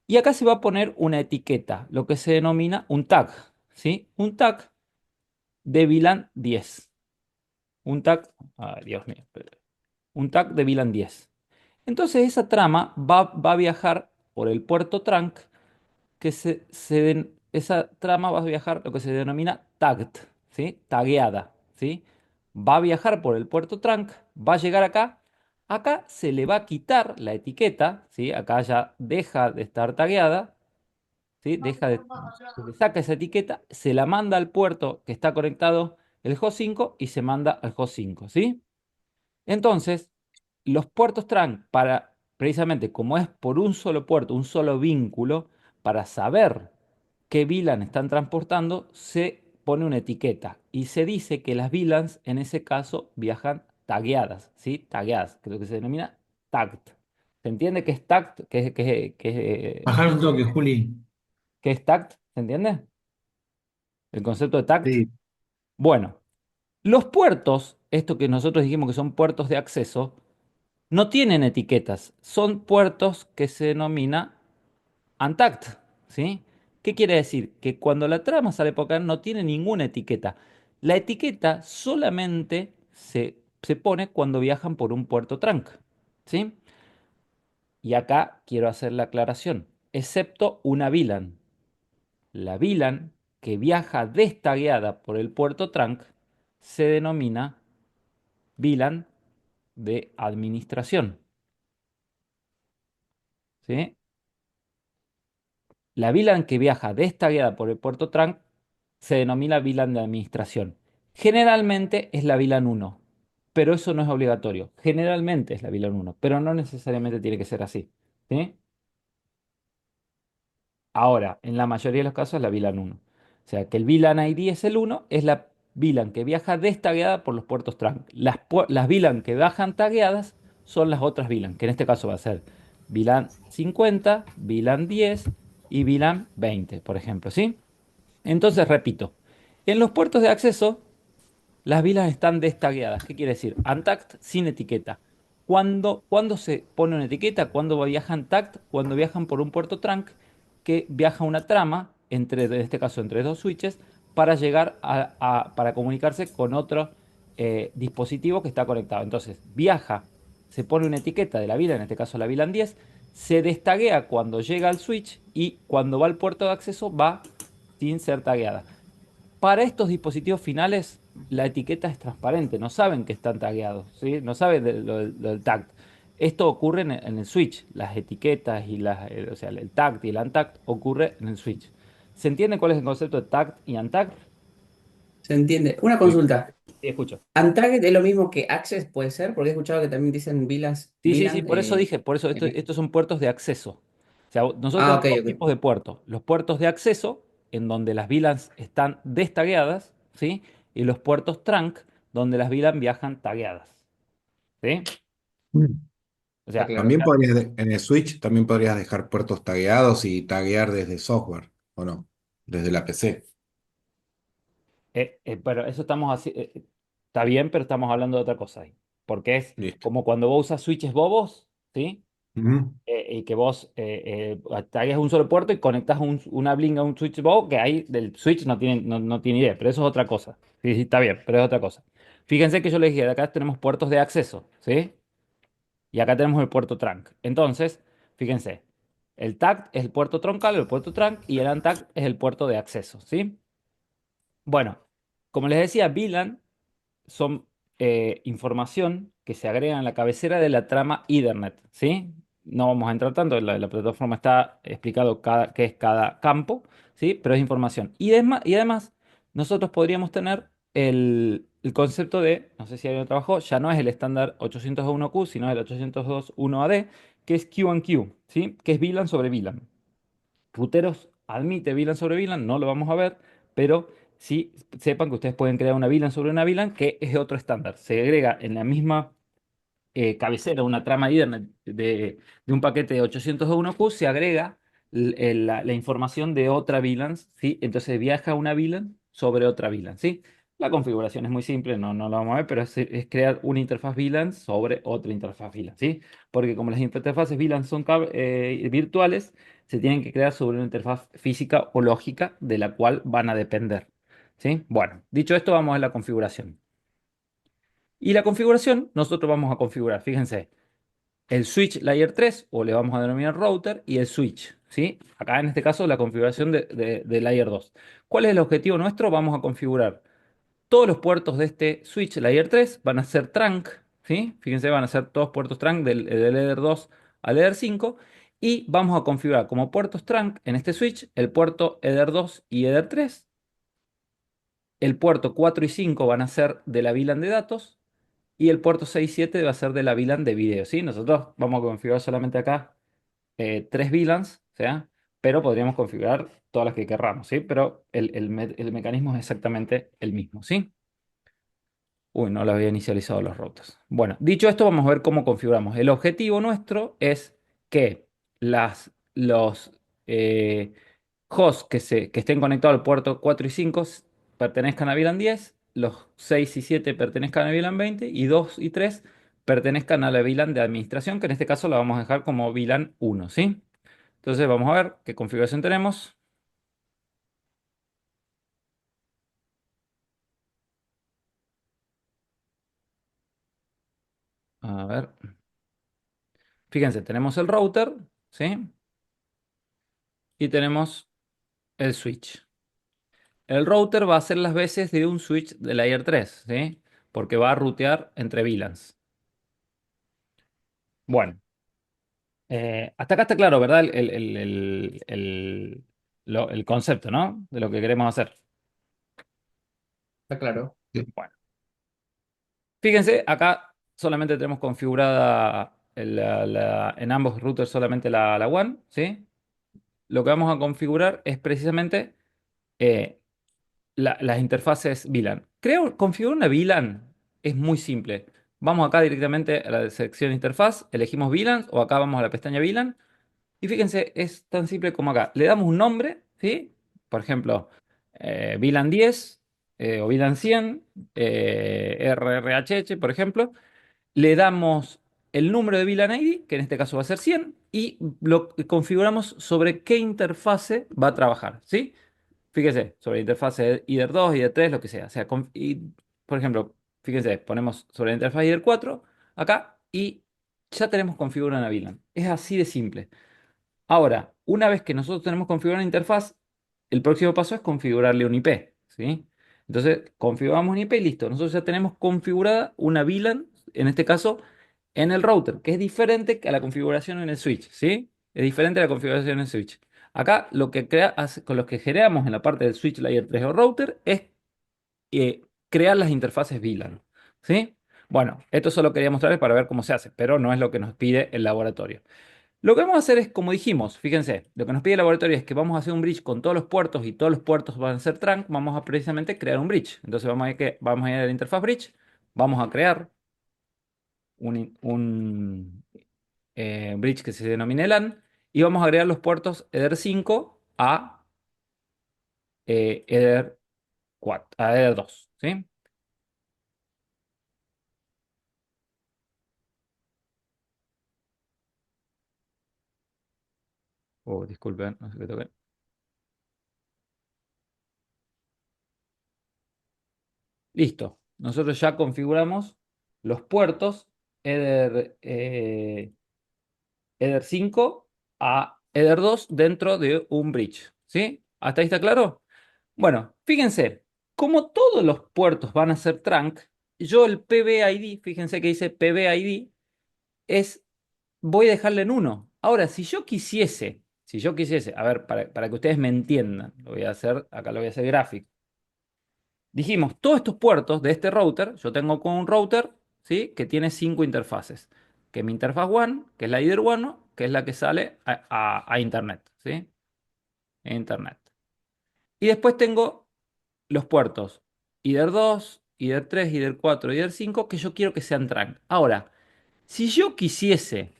y acá se va a poner una etiqueta, lo que se denomina un tag, ¿sí? Un tag de VLAN 10. Un tag, ay, Dios mío, un tag de VLAN 10. Entonces esa trama va a viajar por el puerto trunk, esa trama va a viajar lo que se denomina tagged, ¿sí? Tagueada, ¿sí? Va a viajar por el puerto trunk, va a llegar acá, acá se le va a quitar la etiqueta, ¿sí? Acá ya deja de estar tagueada, ¿sí? Se le saca esa etiqueta, se la manda al puerto que está conectado el host 5 y se manda al host 5, ¿sí? Entonces, los puertos trunk, precisamente como es por un solo puerto, un solo vínculo, para saber qué VLAN están transportando, se pone una etiqueta y se dice que las VLANs en ese caso viajan tagueadas, ¿sí? Tagueadas, que es lo que se denomina tagged. ¿Se entiende qué es tagged? Bajar un toque, Juli. ¿Qué es tagged? ¿Se entiende? El concepto de tagged. Sí. Bueno, los puertos, esto que nosotros dijimos que son puertos de acceso, no tienen etiquetas, son puertos que se denomina untagged, ¿sí? ¿Qué quiere decir? Que cuando la trama sale por acá no tiene ninguna etiqueta. La etiqueta solamente se pone cuando viajan por un puerto trunk, ¿sí? Y acá quiero hacer la aclaración, excepto una VLAN. La VLAN que viaja destagueada por el puerto trunk se denomina VLAN de administración, ¿sí? La VLAN que viaja destagueada por el puerto trunk se denomina VLAN de administración. Generalmente es la VLAN 1, pero eso no es obligatorio. Generalmente es la VLAN 1, pero no necesariamente tiene que ser así, ¿sí? Ahora, en la mayoría de los casos es la VLAN 1. O sea, que el VLAN ID es el 1, es la VLAN que viaja destagueada por los puertos trunk. Las VLAN que bajan tagueadas son las otras VLAN, que en este caso va a ser VLAN 50, VLAN 10 y VLAN 20, por ejemplo, ¿sí? Entonces, repito, en los puertos de acceso las vilas están destagueadas. ¿Qué quiere decir? Untagged sin etiqueta. ¿Cuándo se pone una etiqueta? Cuando viajan tagged, cuando viajan por un puerto trunk que viaja una trama, en este caso entre dos switches, para llegar para comunicarse con otro dispositivo que está conectado. Entonces, viaja, se pone una etiqueta de la vila, en este caso la VLAN 10, se destaguea cuando llega al switch y cuando va al puerto de acceso va sin ser tagueada. Para estos dispositivos finales, la etiqueta es transparente, no saben que están tagueados, ¿sí? No saben lo del tag. Esto ocurre en el switch, las etiquetas o sea, el tag y el untag ocurre en el switch. ¿Se entiende cuál es el concepto de tag y untag? Se entiende. Una Sí. consulta. Sí, escucho. Untagged es lo mismo que Access, puede ser, porque he escuchado que también dicen Sí, sí, sí, VLAN. por eso dije, por eso estos son puertos de acceso. O sea, nosotros Ah, tenemos ok, dos ok. tipos de puertos. Los puertos de acceso, en donde las VLANs están destagueadas, ¿sí? Y los puertos trunk, donde las VLAN viajan tagueadas, ¿sí? O Está sea, claro. También en el Switch también podrías dejar puertos tagueados y taguear desde software, ¿o no? Desde la PC. pero eso estamos así, está bien, pero estamos hablando de otra cosa ahí. Porque es Listo. como cuando vos usas switches bobos, ¿sí? Ujú. Y que vos tagues un solo puerto y conectas una Blink a un switch bobo, que ahí del switch no tiene idea, pero eso es otra cosa. Sí, sí, está bien, pero es otra cosa. Fíjense que yo les dije, de acá tenemos puertos de acceso, ¿sí? Y acá tenemos el puerto trunk. Entonces, fíjense, el tag es el puerto troncal, el puerto trunk, y el untag es el puerto de acceso, ¿sí? Bueno, como les decía, VLAN son información que se agrega en la cabecera de la trama Ethernet, ¿sí? No vamos a entrar tanto, en la plataforma está explicado qué es cada campo, ¿sí? Pero es información. Y además, nosotros podríamos tener el concepto de, no sé si alguien lo trabajó, ya no es el estándar 802.1q, sino el 802.1ad, que es Q&Q, ¿sí? Que es VLAN sobre VLAN. Ruteros admite VLAN sobre VLAN, no lo vamos a ver, pero sí sepan que ustedes pueden crear una VLAN sobre una VLAN, que es otro estándar. Se agrega en la misma cabecera, una trama Ethernet de un paquete de 802.1q, se agrega la información de otra VLAN, ¿sí? Entonces viaja una VLAN sobre otra VLAN, ¿sí? La configuración es muy simple, no la vamos a ver, pero es crear una interfaz VLAN sobre otra interfaz VLAN, ¿sí? Porque como las interfaces VLAN son virtuales, se tienen que crear sobre una interfaz física o lógica de la cual van a depender, ¿sí? Bueno, dicho esto, vamos a la configuración. Y la configuración, nosotros vamos a configurar, fíjense, el switch layer 3 o le vamos a denominar router, y el switch, ¿sí? Acá en este caso la configuración de layer 2. ¿Cuál es el objetivo nuestro? Vamos a configurar todos los puertos de este switch layer 3, van a ser trunk, ¿sí? Fíjense, van a ser todos puertos trunk del layer 2 al layer 5, y vamos a configurar como puertos trunk en este switch el puerto Ether 2 y Ether 3. El puerto 4 y 5 van a ser de la VLAN de datos, y el puerto 6 y 7 va a ser de la VLAN de video, ¿sí? Nosotros vamos a configurar solamente acá tres VLANs, ¿sí? Pero podríamos configurar todas las que querramos, ¿sí? Pero el mecanismo es exactamente el mismo, ¿sí? Uy, no lo había inicializado los routers. Bueno, dicho esto, vamos a ver cómo configuramos. El objetivo nuestro es que los hosts que estén conectados al puerto 4 y 5 pertenezcan a VLAN 10, los 6 y 7 pertenezcan a VLAN 20, y 2 y 3 pertenezcan a la VLAN de administración, que en este caso la vamos a dejar como VLAN 1, ¿sí? Entonces vamos a ver qué configuración tenemos. A ver, fíjense, tenemos el router, ¿sí? Y tenemos el switch. El router va a hacer las veces de un switch de layer 3, ¿sí? Porque va a rutear entre VLANs. Bueno, hasta acá está claro, ¿verdad? El concepto, ¿no? De lo que queremos hacer. Está claro. Bueno, fíjense, acá solamente tenemos configurada en ambos routers solamente la WAN, ¿sí? Lo que vamos a configurar es precisamente eh, las interfaces VLAN. Configurar una VLAN es muy simple. Vamos acá directamente a la sección interfaz, elegimos VLAN, o acá vamos a la pestaña VLAN, y fíjense, es tan simple como acá. Le damos un nombre, ¿sí? Por ejemplo, VLAN 10 o VLAN 100, RRHH, por ejemplo. Le damos el número de VLAN ID, que en este caso va a ser 100, y lo configuramos sobre qué interfase va a trabajar, ¿sí? Fíjese, sobre la interfase IDER 2, IDER 3, lo que sea. O sea, por ejemplo, fíjense, ponemos sobre la interfaz IDER 4 acá, y ya tenemos configurada una VLAN. Es así de simple. Ahora, una vez que nosotros tenemos configurada la interfaz, el próximo paso es configurarle un IP, ¿sí? Entonces, configuramos un IP y listo. Nosotros ya tenemos configurada una VLAN, en este caso, en el router, que es diferente a la configuración en el switch, ¿sí? Es diferente a la configuración en el switch. Acá con lo que generamos en la parte del switch layer 3 o router es crear las interfaces VLAN. ¿Sí? Bueno, esto solo quería mostrarles para ver cómo se hace, pero no es lo que nos pide el laboratorio. Lo que vamos a hacer es, como dijimos, fíjense, lo que nos pide el laboratorio es que vamos a hacer un bridge con todos los puertos y todos los puertos van a ser trunk, vamos a precisamente crear un bridge. Entonces vamos a ir a la interfaz bridge, vamos a crear un bridge que se denomine LAN y vamos a agregar los puertos Ether 5 a Ether 4, a Ether 2, ¿sí? Oh, disculpen, no sé qué toqué. Listo. Nosotros ya configuramos los puertos Ether, Ether 5 a Ether 2 dentro de un bridge, ¿sí? ¿Hasta ahí está claro? Bueno, fíjense, como todos los puertos van a ser trunk, yo el PBID, fíjense que dice PBID, voy a dejarle en 1. Ahora, si yo quisiese, a ver, para que ustedes me entiendan, lo voy a hacer, acá lo voy a hacer gráfico. Dijimos, todos estos puertos de este router, yo tengo con un router, ¿sí? Que tiene 5 interfaces. Que mi interfaz 1, que es la IDER 1, que es la que sale a Internet, ¿sí? Internet. Y después tengo los puertos IDER 2, IDER 3, IDER 4, IDER 5, que yo quiero que sean trunk. Ahora, si yo quisiese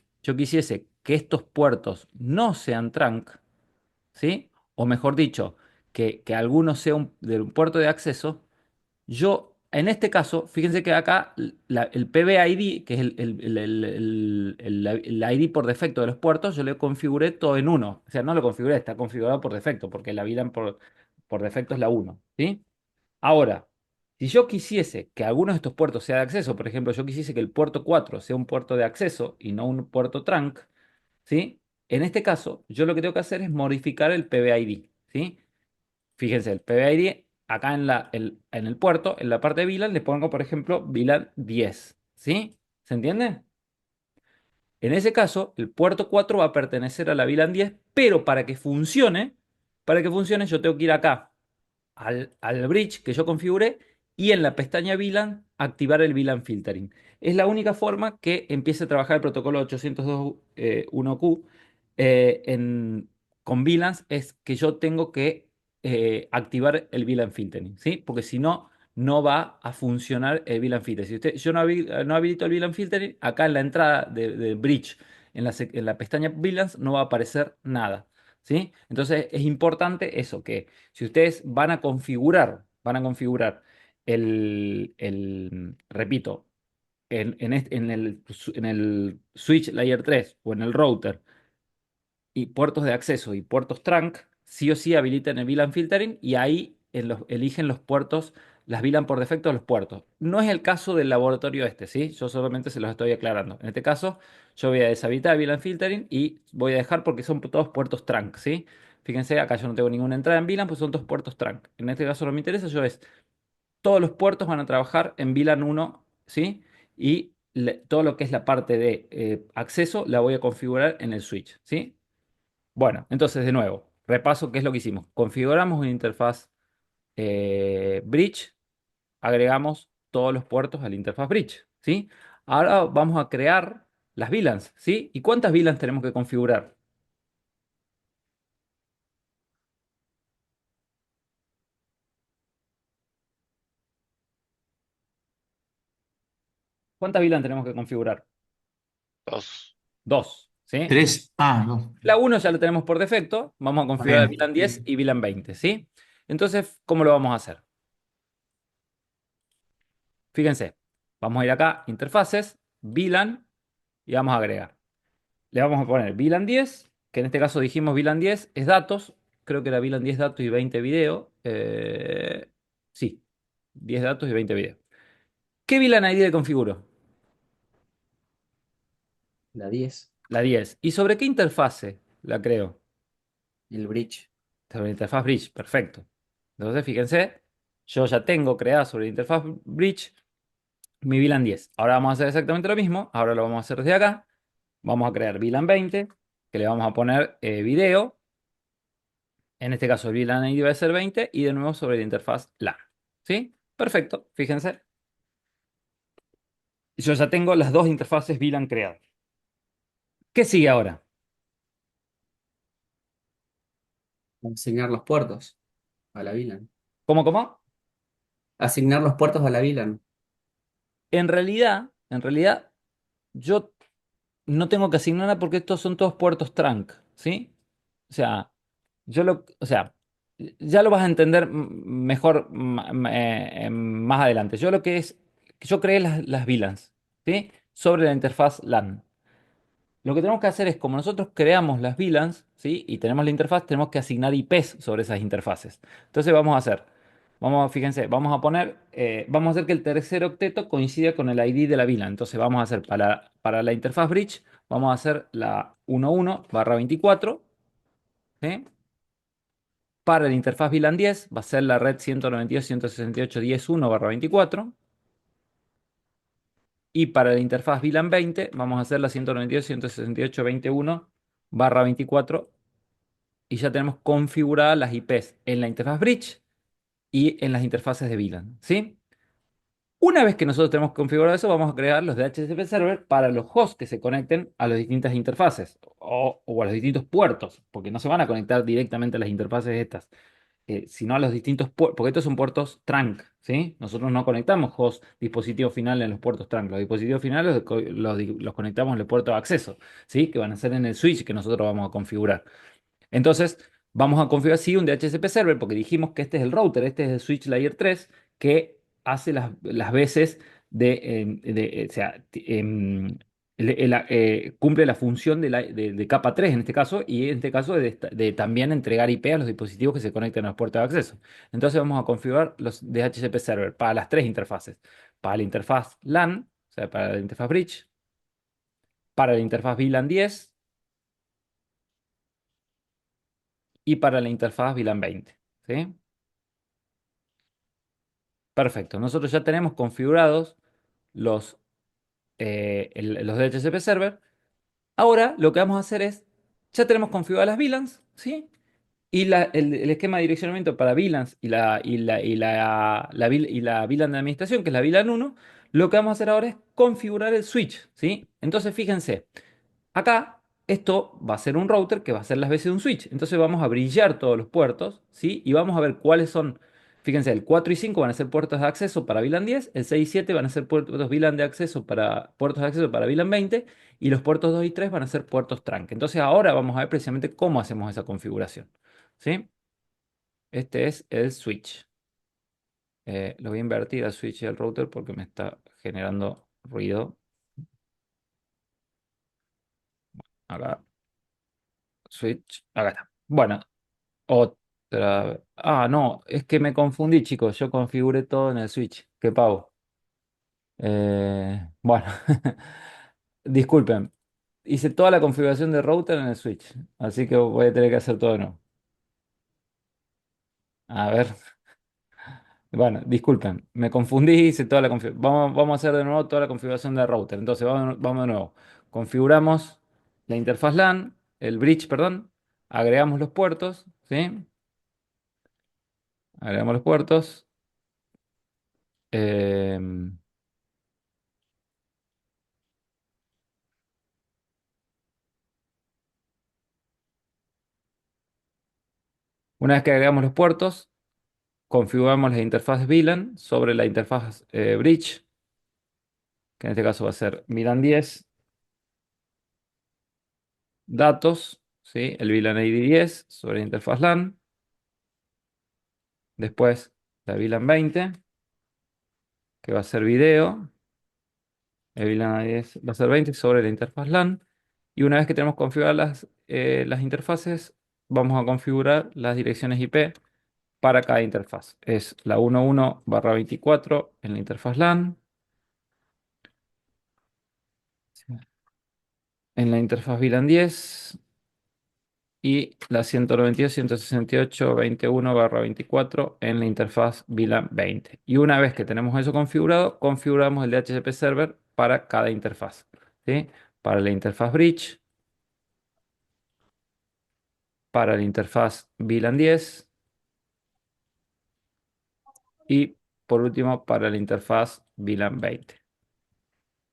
que estos puertos no sean trunk, ¿sí? O mejor dicho, que alguno sea de un puerto de acceso, yo, en este caso, fíjense que acá el PBID, que es el ID por defecto de los puertos, yo le configuré todo en 1. O sea, no lo configuré, está configurado por defecto, porque la VLAN por defecto es la 1, ¿sí? Ahora, si yo quisiese que alguno de estos puertos sea de acceso, por ejemplo, yo quisiese que el puerto 4 sea un puerto de acceso y no un puerto trunk, ¿sí? En este caso, yo lo que tengo que hacer es modificar el PBID, ¿sí? Fíjense, el PBID, acá en el puerto, en la parte de VLAN, le pongo, por ejemplo, VLAN 10, ¿sí? ¿Se entiende? En ese caso, el puerto 4 va a pertenecer a la VLAN 10, pero para que funcione, yo tengo que ir acá al bridge que yo configure y en la pestaña VLAN activar el VLAN filtering. Es la única forma que empiece a trabajar el protocolo 802.1q con VLANs, es que yo tengo que activar el VLAN filtering, ¿sí? Porque si no, no va a funcionar el VLAN filtering. Yo no habilito el VLAN filtering, acá en la entrada de bridge, en la pestaña VLANs, no va a aparecer nada, ¿sí? Entonces es importante eso, que si ustedes van a configurar repito, en el switch layer 3 o en el router y puertos de acceso y puertos trunk, sí o sí habilitan el VLAN filtering y ahí eligen los puertos, las VLAN por defecto de los puertos. No es el caso del laboratorio este, ¿sí? Yo solamente se los estoy aclarando. En este caso, yo voy a deshabilitar el VLAN filtering y voy a dejar porque son todos puertos trunk, ¿sí? Fíjense, acá yo no tengo ninguna entrada en VLAN, pues son dos puertos trunk. En este caso no me interesa, todos los puertos van a trabajar en VLAN 1, ¿sí? Y todo lo que es la parte de acceso la voy a configurar en el switch, ¿sí? Bueno, entonces de nuevo, repaso qué es lo que hicimos. Configuramos una interfaz bridge, agregamos todos los puertos a la interfaz bridge, ¿sí? Ahora vamos a crear las VLANs, ¿sí? ¿Y cuántas VLANs tenemos que configurar? ¿Cuántas VLANs tenemos que configurar? 2. Dos, ¿sí? Tres. Ah, no. La 1 ya la tenemos por defecto, vamos a Está configurar bien. VLAN 10 y VLAN 20, ¿sí? Entonces, ¿cómo lo vamos a hacer? Fíjense, vamos a ir acá, interfaces, VLAN, y vamos a agregar. Le vamos a poner VLAN 10, que en este caso dijimos VLAN 10 es datos, creo que era VLAN 10 datos y 20 video. Sí, 10 datos y 20 video. ¿Qué VLAN ID le configuro? La 10, La 10. ¿Y sobre qué interfase la creo? el bridge. Sobre la interfaz bridge, perfecto. Entonces, fíjense, yo ya tengo creada sobre la interfaz bridge mi VLAN 10. Ahora vamos a hacer exactamente lo mismo. Ahora lo vamos a hacer desde acá. Vamos a crear VLAN 20, que le vamos a poner video. En este caso, el VLAN ID va a ser 20 y de nuevo sobre la interfaz LAN. ¿Sí? Perfecto, fíjense. Yo ya tengo las dos interfaces VLAN creadas. ¿Qué sigue ahora? Asignar los puertos a la VLAN. ¿Cómo? Asignar los puertos a la VLAN. En realidad, yo no tengo que asignar nada porque estos son todos puertos trunk, ¿sí? O sea, o sea, ya lo vas a entender mejor más adelante. Yo creé las VLANs, ¿sí? Sobre la interfaz LAN. Lo que tenemos que hacer es, como nosotros creamos las VLANs, ¿sí? Y tenemos la interfaz, tenemos que asignar IPs sobre esas interfaces. Entonces fíjense, vamos a hacer que el tercer octeto coincida con el ID de la VLAN. Entonces vamos a hacer para la interfaz bridge, vamos a hacer la 11/24, ¿sí? Para la interfaz VLAN 10 va a ser la red 192.168.10.1/24. Y para la interfaz VLAN 20 vamos a hacer la 192.168.21/24. Y ya tenemos configuradas las IPs en la interfaz bridge y en las interfaces de VLAN, ¿sí? Una vez que nosotros tenemos configurado eso, vamos a crear los DHCP server para los hosts que se conecten a las distintas interfaces o a los distintos puertos, porque no se van a conectar directamente a las interfaces estas, sino a los distintos puertos, porque estos son puertos trunk, ¿sí? Nosotros no conectamos host dispositivo final en los puertos trunk. Los dispositivos finales los conectamos en el puerto de acceso, ¿sí? Que van a ser en el switch que nosotros vamos a configurar. Entonces, vamos a configurar sí un DHCP server porque dijimos que este es el router, este es el switch layer 3 que hace las veces o sea, cumple la función de capa 3 en este caso y en este caso de también entregar IP a los dispositivos que se conecten a los puertos de acceso. Entonces vamos a configurar los DHCP server para las tres interfaces. Para la interfaz LAN, o sea, para la interfaz bridge, para la interfaz VLAN 10 y para la interfaz VLAN 20. ¿Sí? Perfecto. Nosotros ya tenemos configurados los DHCP server. Ahora lo que vamos a hacer es, ya tenemos configuradas las VLANs, ¿sí? Y el esquema de direccionamiento para VLANs y la VLAN de administración, que es la VLAN 1, lo que vamos a hacer ahora es configurar el switch, ¿sí? Entonces fíjense, acá esto va a ser un router que va a ser las veces de un switch. Entonces vamos a brillar todos los puertos, ¿sí? Y vamos a ver cuáles son. Fíjense, el 4 y 5 van a ser puertos de acceso para VLAN 10, el 6 y 7 van a ser puertos de acceso para VLAN 20 y los puertos 2 y 3 van a ser puertos trunk. Entonces ahora vamos a ver precisamente cómo hacemos esa configuración, ¿sí? Este es el switch. Lo voy a invertir al switch y al router porque me está generando ruido. Acá, switch, acá está. Bueno, otra vez. Ah, no, es que me confundí, chicos. Yo configuré todo en el switch. Qué pavo. Bueno, disculpen. Hice toda la configuración de router en el switch. Así que voy a tener que hacer todo de nuevo. A ver. Bueno, disculpen. Me confundí y hice toda la configuración. Vamos a hacer de nuevo toda la configuración de router. Entonces, vamos de nuevo. Configuramos la interfaz LAN, el bridge, perdón. Agregamos los puertos, ¿sí? Agregamos los puertos. Em, Una vez que agregamos los puertos, configuramos la interfaz VLAN sobre la interfaz Bridge, que en este caso va a ser VLAN 10, datos, ¿sí? El VLAN ID 10 sobre la interfaz LAN, después la VLAN 20, que va a ser video, el VLAN 10 va a ser 20 sobre la interfaz LAN, y una vez que tenemos configuradas las interfaces, vamos a configurar las direcciones IP para cada interfaz. Es la 11/24 en la interfaz LAN, en la interfaz VLAN 10 y la 192.168.21/24 en la interfaz VLAN 20. Y una vez que tenemos eso configurado, configuramos el DHCP server para cada interfaz, ¿sí? Para la interfaz bridge, para la interfaz VLAN 10 y por último para la interfaz VLAN 20.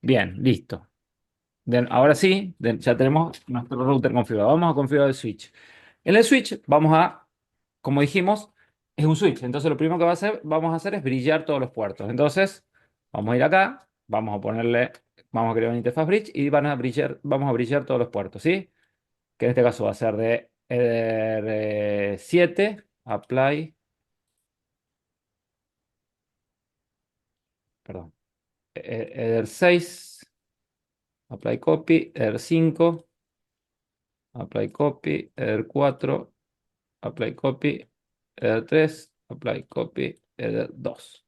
Bien, listo. Ahora sí, ya tenemos nuestro router configurado. Vamos a configurar el switch. En el switch como dijimos, es un switch. Entonces lo primero que vamos a hacer es brillar todos los puertos. Entonces, vamos a ir acá, vamos a crear una interfaz bridge y vamos a brillar todos los puertos, ¿sí? Que en este caso va a ser de Eder 7, apply, perdón, Eder 6, apply copy, Eder 5, apply copy, Eder 4, apply copy, Eder 3, apply copy, Eder 2.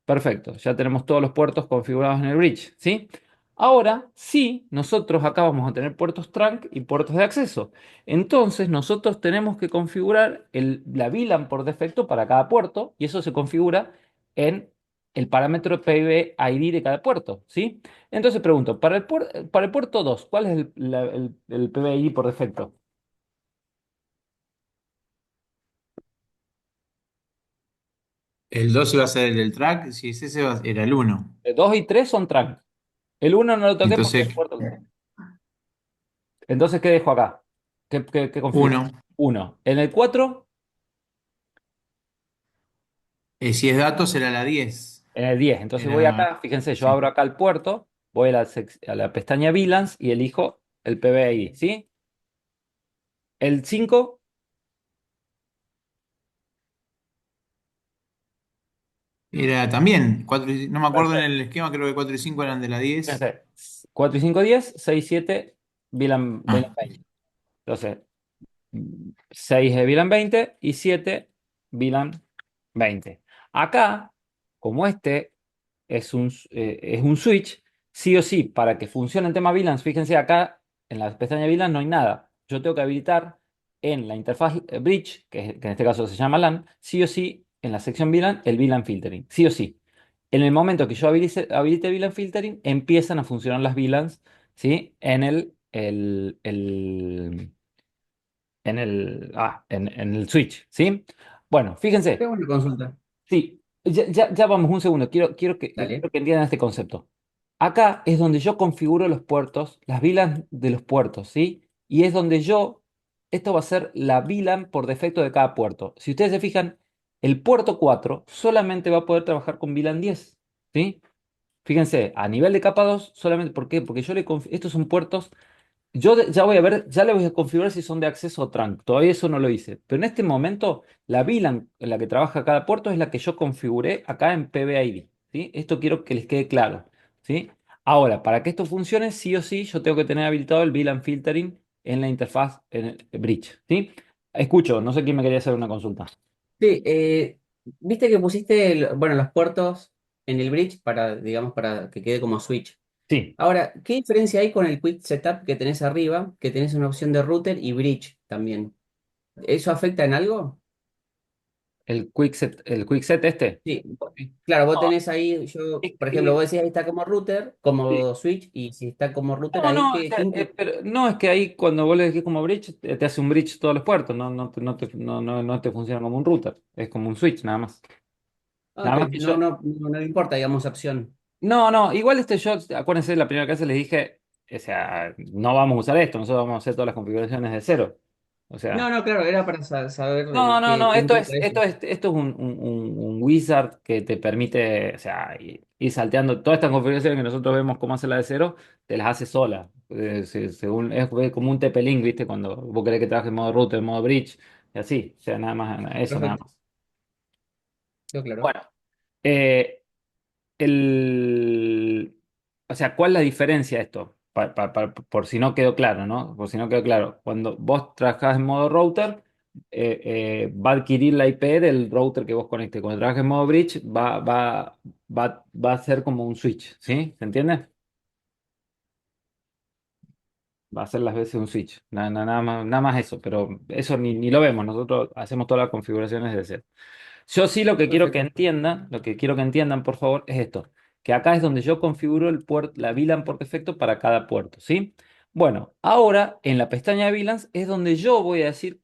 Perfecto, ya tenemos todos los puertos configurados en el bridge, ¿sí? Ahora sí, nosotros acá vamos a tener puertos trunk y puertos de acceso. Entonces nosotros tenemos que configurar la VLAN por defecto para cada puerto y eso se configura en el parámetro PBID de cada puerto, ¿sí? Entonces pregunto, para el puerto 2, ¿cuál es el PBID por defecto? El 2 iba a ser el del track, si es ese era el 1. El 2 y 3 son trunk. El 1 no lo toqué porque es Entonces, el puerto. Entonces, ¿qué dejo acá? ¿Qué configuro? 1. 1. En el 4, Si es datos, era la 10. en el 10. Entonces voy Era, acá, fíjense, yo sí. abro acá el puerto, voy a la pestaña VLANs y elijo el PBI, ¿sí? El 5, Era también, no me acuerdo en perfecto. el esquema, creo que 4 y 5 eran de la 10. Fíjense, 4 y 5, 10, 6, 7, VLAN Ah, 20. Entonces, 6 de VLAN 20 y 7 VLAN 20. Acá, como este es un switch, sí o sí, para que funcione el tema VLANs, fíjense acá en la pestaña VLAN no hay nada. Yo tengo que habilitar en la interfaz bridge, que en este caso se llama LAN, sí o sí, en la sección VLAN, el VLAN filtering, sí o sí. En el momento que yo habilite VLAN filtering, empiezan a funcionar las VLANs, ¿sí? En el switch, ¿sí? Bueno, fíjense, Tengo una consulta. sí, ya vamos un segundo, Dale. quiero que entiendan este concepto. Acá es donde yo configuro los puertos, las VLAN de los puertos, ¿sí? Y es donde esto va a ser la VLAN por defecto de cada puerto. Si ustedes se fijan, el puerto 4 solamente va a poder trabajar con VLAN 10, ¿sí? Fíjense, a nivel de capa 2, solamente, ¿por qué? Porque estos son puertos ya voy a ver, ya le voy a configurar si son de acceso o trunk. Todavía eso no lo hice. Pero en este momento, la VLAN en la que trabaja cada puerto es la que yo configuré acá en PBID. ¿Sí? Esto quiero que les quede claro. ¿Sí? Ahora, para que esto funcione, sí o sí, yo tengo que tener habilitado el VLAN filtering en la interfaz en el bridge. ¿Sí? Escucho, no sé quién me quería hacer una consulta. Sí, viste que pusiste bueno, los puertos en el bridge para, digamos, para que quede como switch. Sí, Ahora, ¿qué diferencia hay con el Quick Setup que tenés arriba, que tenés una opción de router y bridge también? ¿Eso afecta en algo? el quick set este. Sí, claro, vos No, tenés ahí, yo, es por ejemplo, que- vos decís ahí está como router, sí. como switch, y si está como router No, ahí, no, o ¿qué sea, incluye? pero no es que ahí cuando vos le decís como bridge, te hace un bridge todos los puertos, no te funciona como un router, es como un switch nada más. Ah, Nada ok, más que no, yo. no, no, no importa, digamos, opción. No, no, igual acuérdense, la primera clase les dije, o sea, no vamos a usar esto, nosotros vamos a hacer todas las configuraciones de cero. O No, sea, no, claro, era para saber no, no, qué, no, qué esto implica es, eso. esto es, esto es un wizard que te permite, o sea, ir salteando todas estas configuraciones que nosotros vemos cómo hacerla de cero, te las hace sola. Es como un TP-Link, ¿viste? Cuando vos querés que trabaje en modo router, en modo bridge, y así, o sea, nada más, eso nada Perfecto, más. quedó claro. Bueno, eh, el, o sea, ¿cuál es la diferencia de esto? Por si no quedó claro, ¿no? Por si no quedó claro. Cuando vos trabajás en modo router, va a adquirir la IP del router que vos conectes. Cuando trabajas en modo bridge, va a ser como un switch, ¿sí? ¿Se entiende? Va a ser las veces un switch. Nada más eso, pero eso ni lo vemos. Nosotros hacemos todas las configuraciones de cero. Yo sí Perfecto. lo que quiero que entiendan, por favor, es esto, que acá es donde yo configuro la VLAN por defecto para cada puerto, ¿sí? Bueno, ahora en la pestaña de VLANs es donde yo voy a decir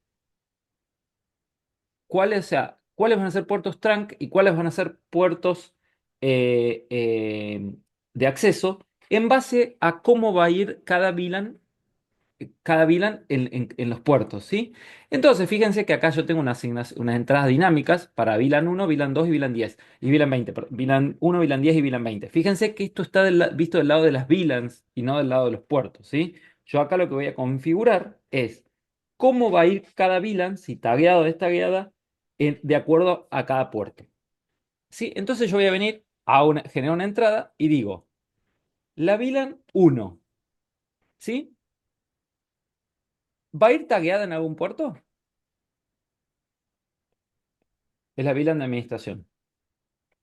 cuáles van a ser puertos trunk y cuáles van a ser puertos eh, eh, de acceso en base a cómo va a ir cada VLAN en los puertos, ¿sí? Entonces, fíjense que acá yo tengo unas entradas dinámicas para VLAN 1, VLAN 2 y VLAN 10. Y VLAN 20, VLAN 1, VLAN 10 y VLAN 20. Fíjense que esto está visto del lado de las VLANs y no del lado de los puertos, ¿sí? Yo acá lo que voy a configurar es cómo va a ir cada VLAN, si tagueado o destagueada, de acuerdo a cada puerto. ¿Sí? Entonces yo voy a venir generar una entrada y digo, la VLAN 1, ¿sí? ¿Va a ir tagueada en algún puerto? Es la VLAN de administración.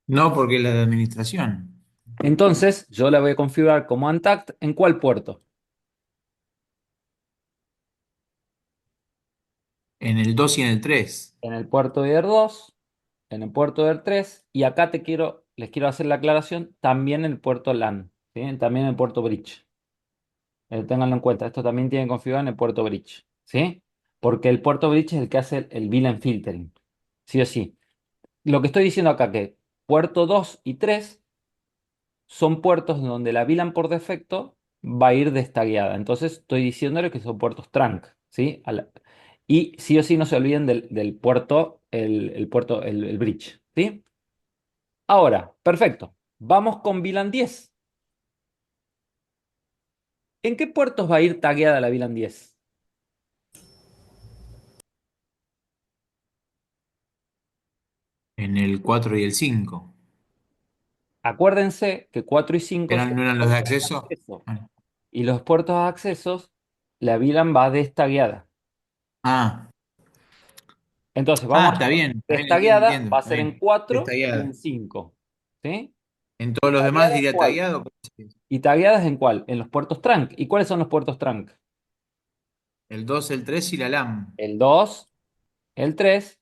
No, porque es la de administración. Entonces, yo la voy a configurar como Untact ¿en cuál puerto? En el 2 y en el 3. En el puerto de ER2, en el puerto de ER3, y acá les quiero hacer la aclaración, también en el puerto LAN, ¿sí? También en el puerto Bridge. Ténganlo en cuenta, esto también tiene configurado en el puerto Bridge, ¿sí? Porque el puerto Bridge es el que hace el VLAN filtering, sí o sí. Lo que estoy diciendo acá que puerto 2 y 3 son puertos donde la VLAN por defecto va a ir destagueada. Entonces estoy diciéndole que son puertos trunk, ¿sí? Y sí o sí no se olviden del puerto, el bridge, ¿sí? Ahora, perfecto. Vamos con VLAN 10. ¿En qué puertos va a ir tagueada la VLAN 10? En el 4 y el 5. Acuérdense que 4 y 5 son ¿No eran los de puertos de acceso? acceso. Ah, Y los puertos de accesos, la VLAN va destagueada. ah, Entonces, vamos a está ver. bien, Destagueada entiendo. va a Está ser en bien. 4 y en Destagueada. 5. ¿Sí? En todos los demás ¿Tagueada en diría cuál? tagueado. ¿Y tagueadas en cuál? En los puertos trunk. ¿Y cuáles son los puertos trunk? El 2, el 3 y la LAM. El 2, el 3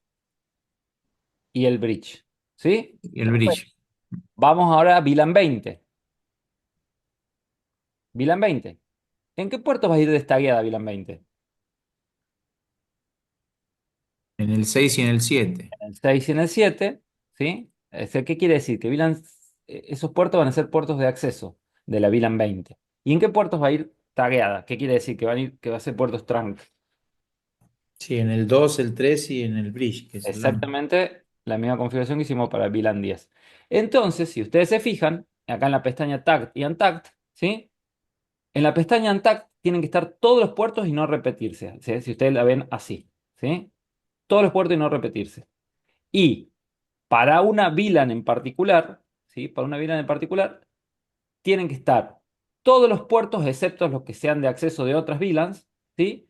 y el bridge. ¿Sí? Y el Perfecto. bridge. Vamos ahora a VLAN 20. VLAN 20. ¿En qué puertos va a ir destagueada VLAN 20? En el 6 y en el 7. En el 6 y en el 7. ¿Sí? ¿Qué quiere decir? Que esos puertos van a ser puertos de acceso de la VLAN 20. ¿Y en qué puertos va a ir tagueada? ¿Qué quiere decir? Que va a ser puertos trunk. Sí, en el 2, el 3 y en el bridge, que es el LAM. Exactamente la misma configuración que hicimos para el VLAN 10. Entonces, si ustedes se fijan, acá en la pestaña Tagged y Untagged, ¿sí? En la pestaña Untagged tienen que estar todos los puertos y no repetirse, ¿sí? Si ustedes la ven así, ¿sí? Todos los puertos y no repetirse. Y para una VLAN en particular, ¿sí? Para una VLAN en particular, tienen que estar todos los puertos excepto los que sean de acceso de otras VLANs, ¿sí?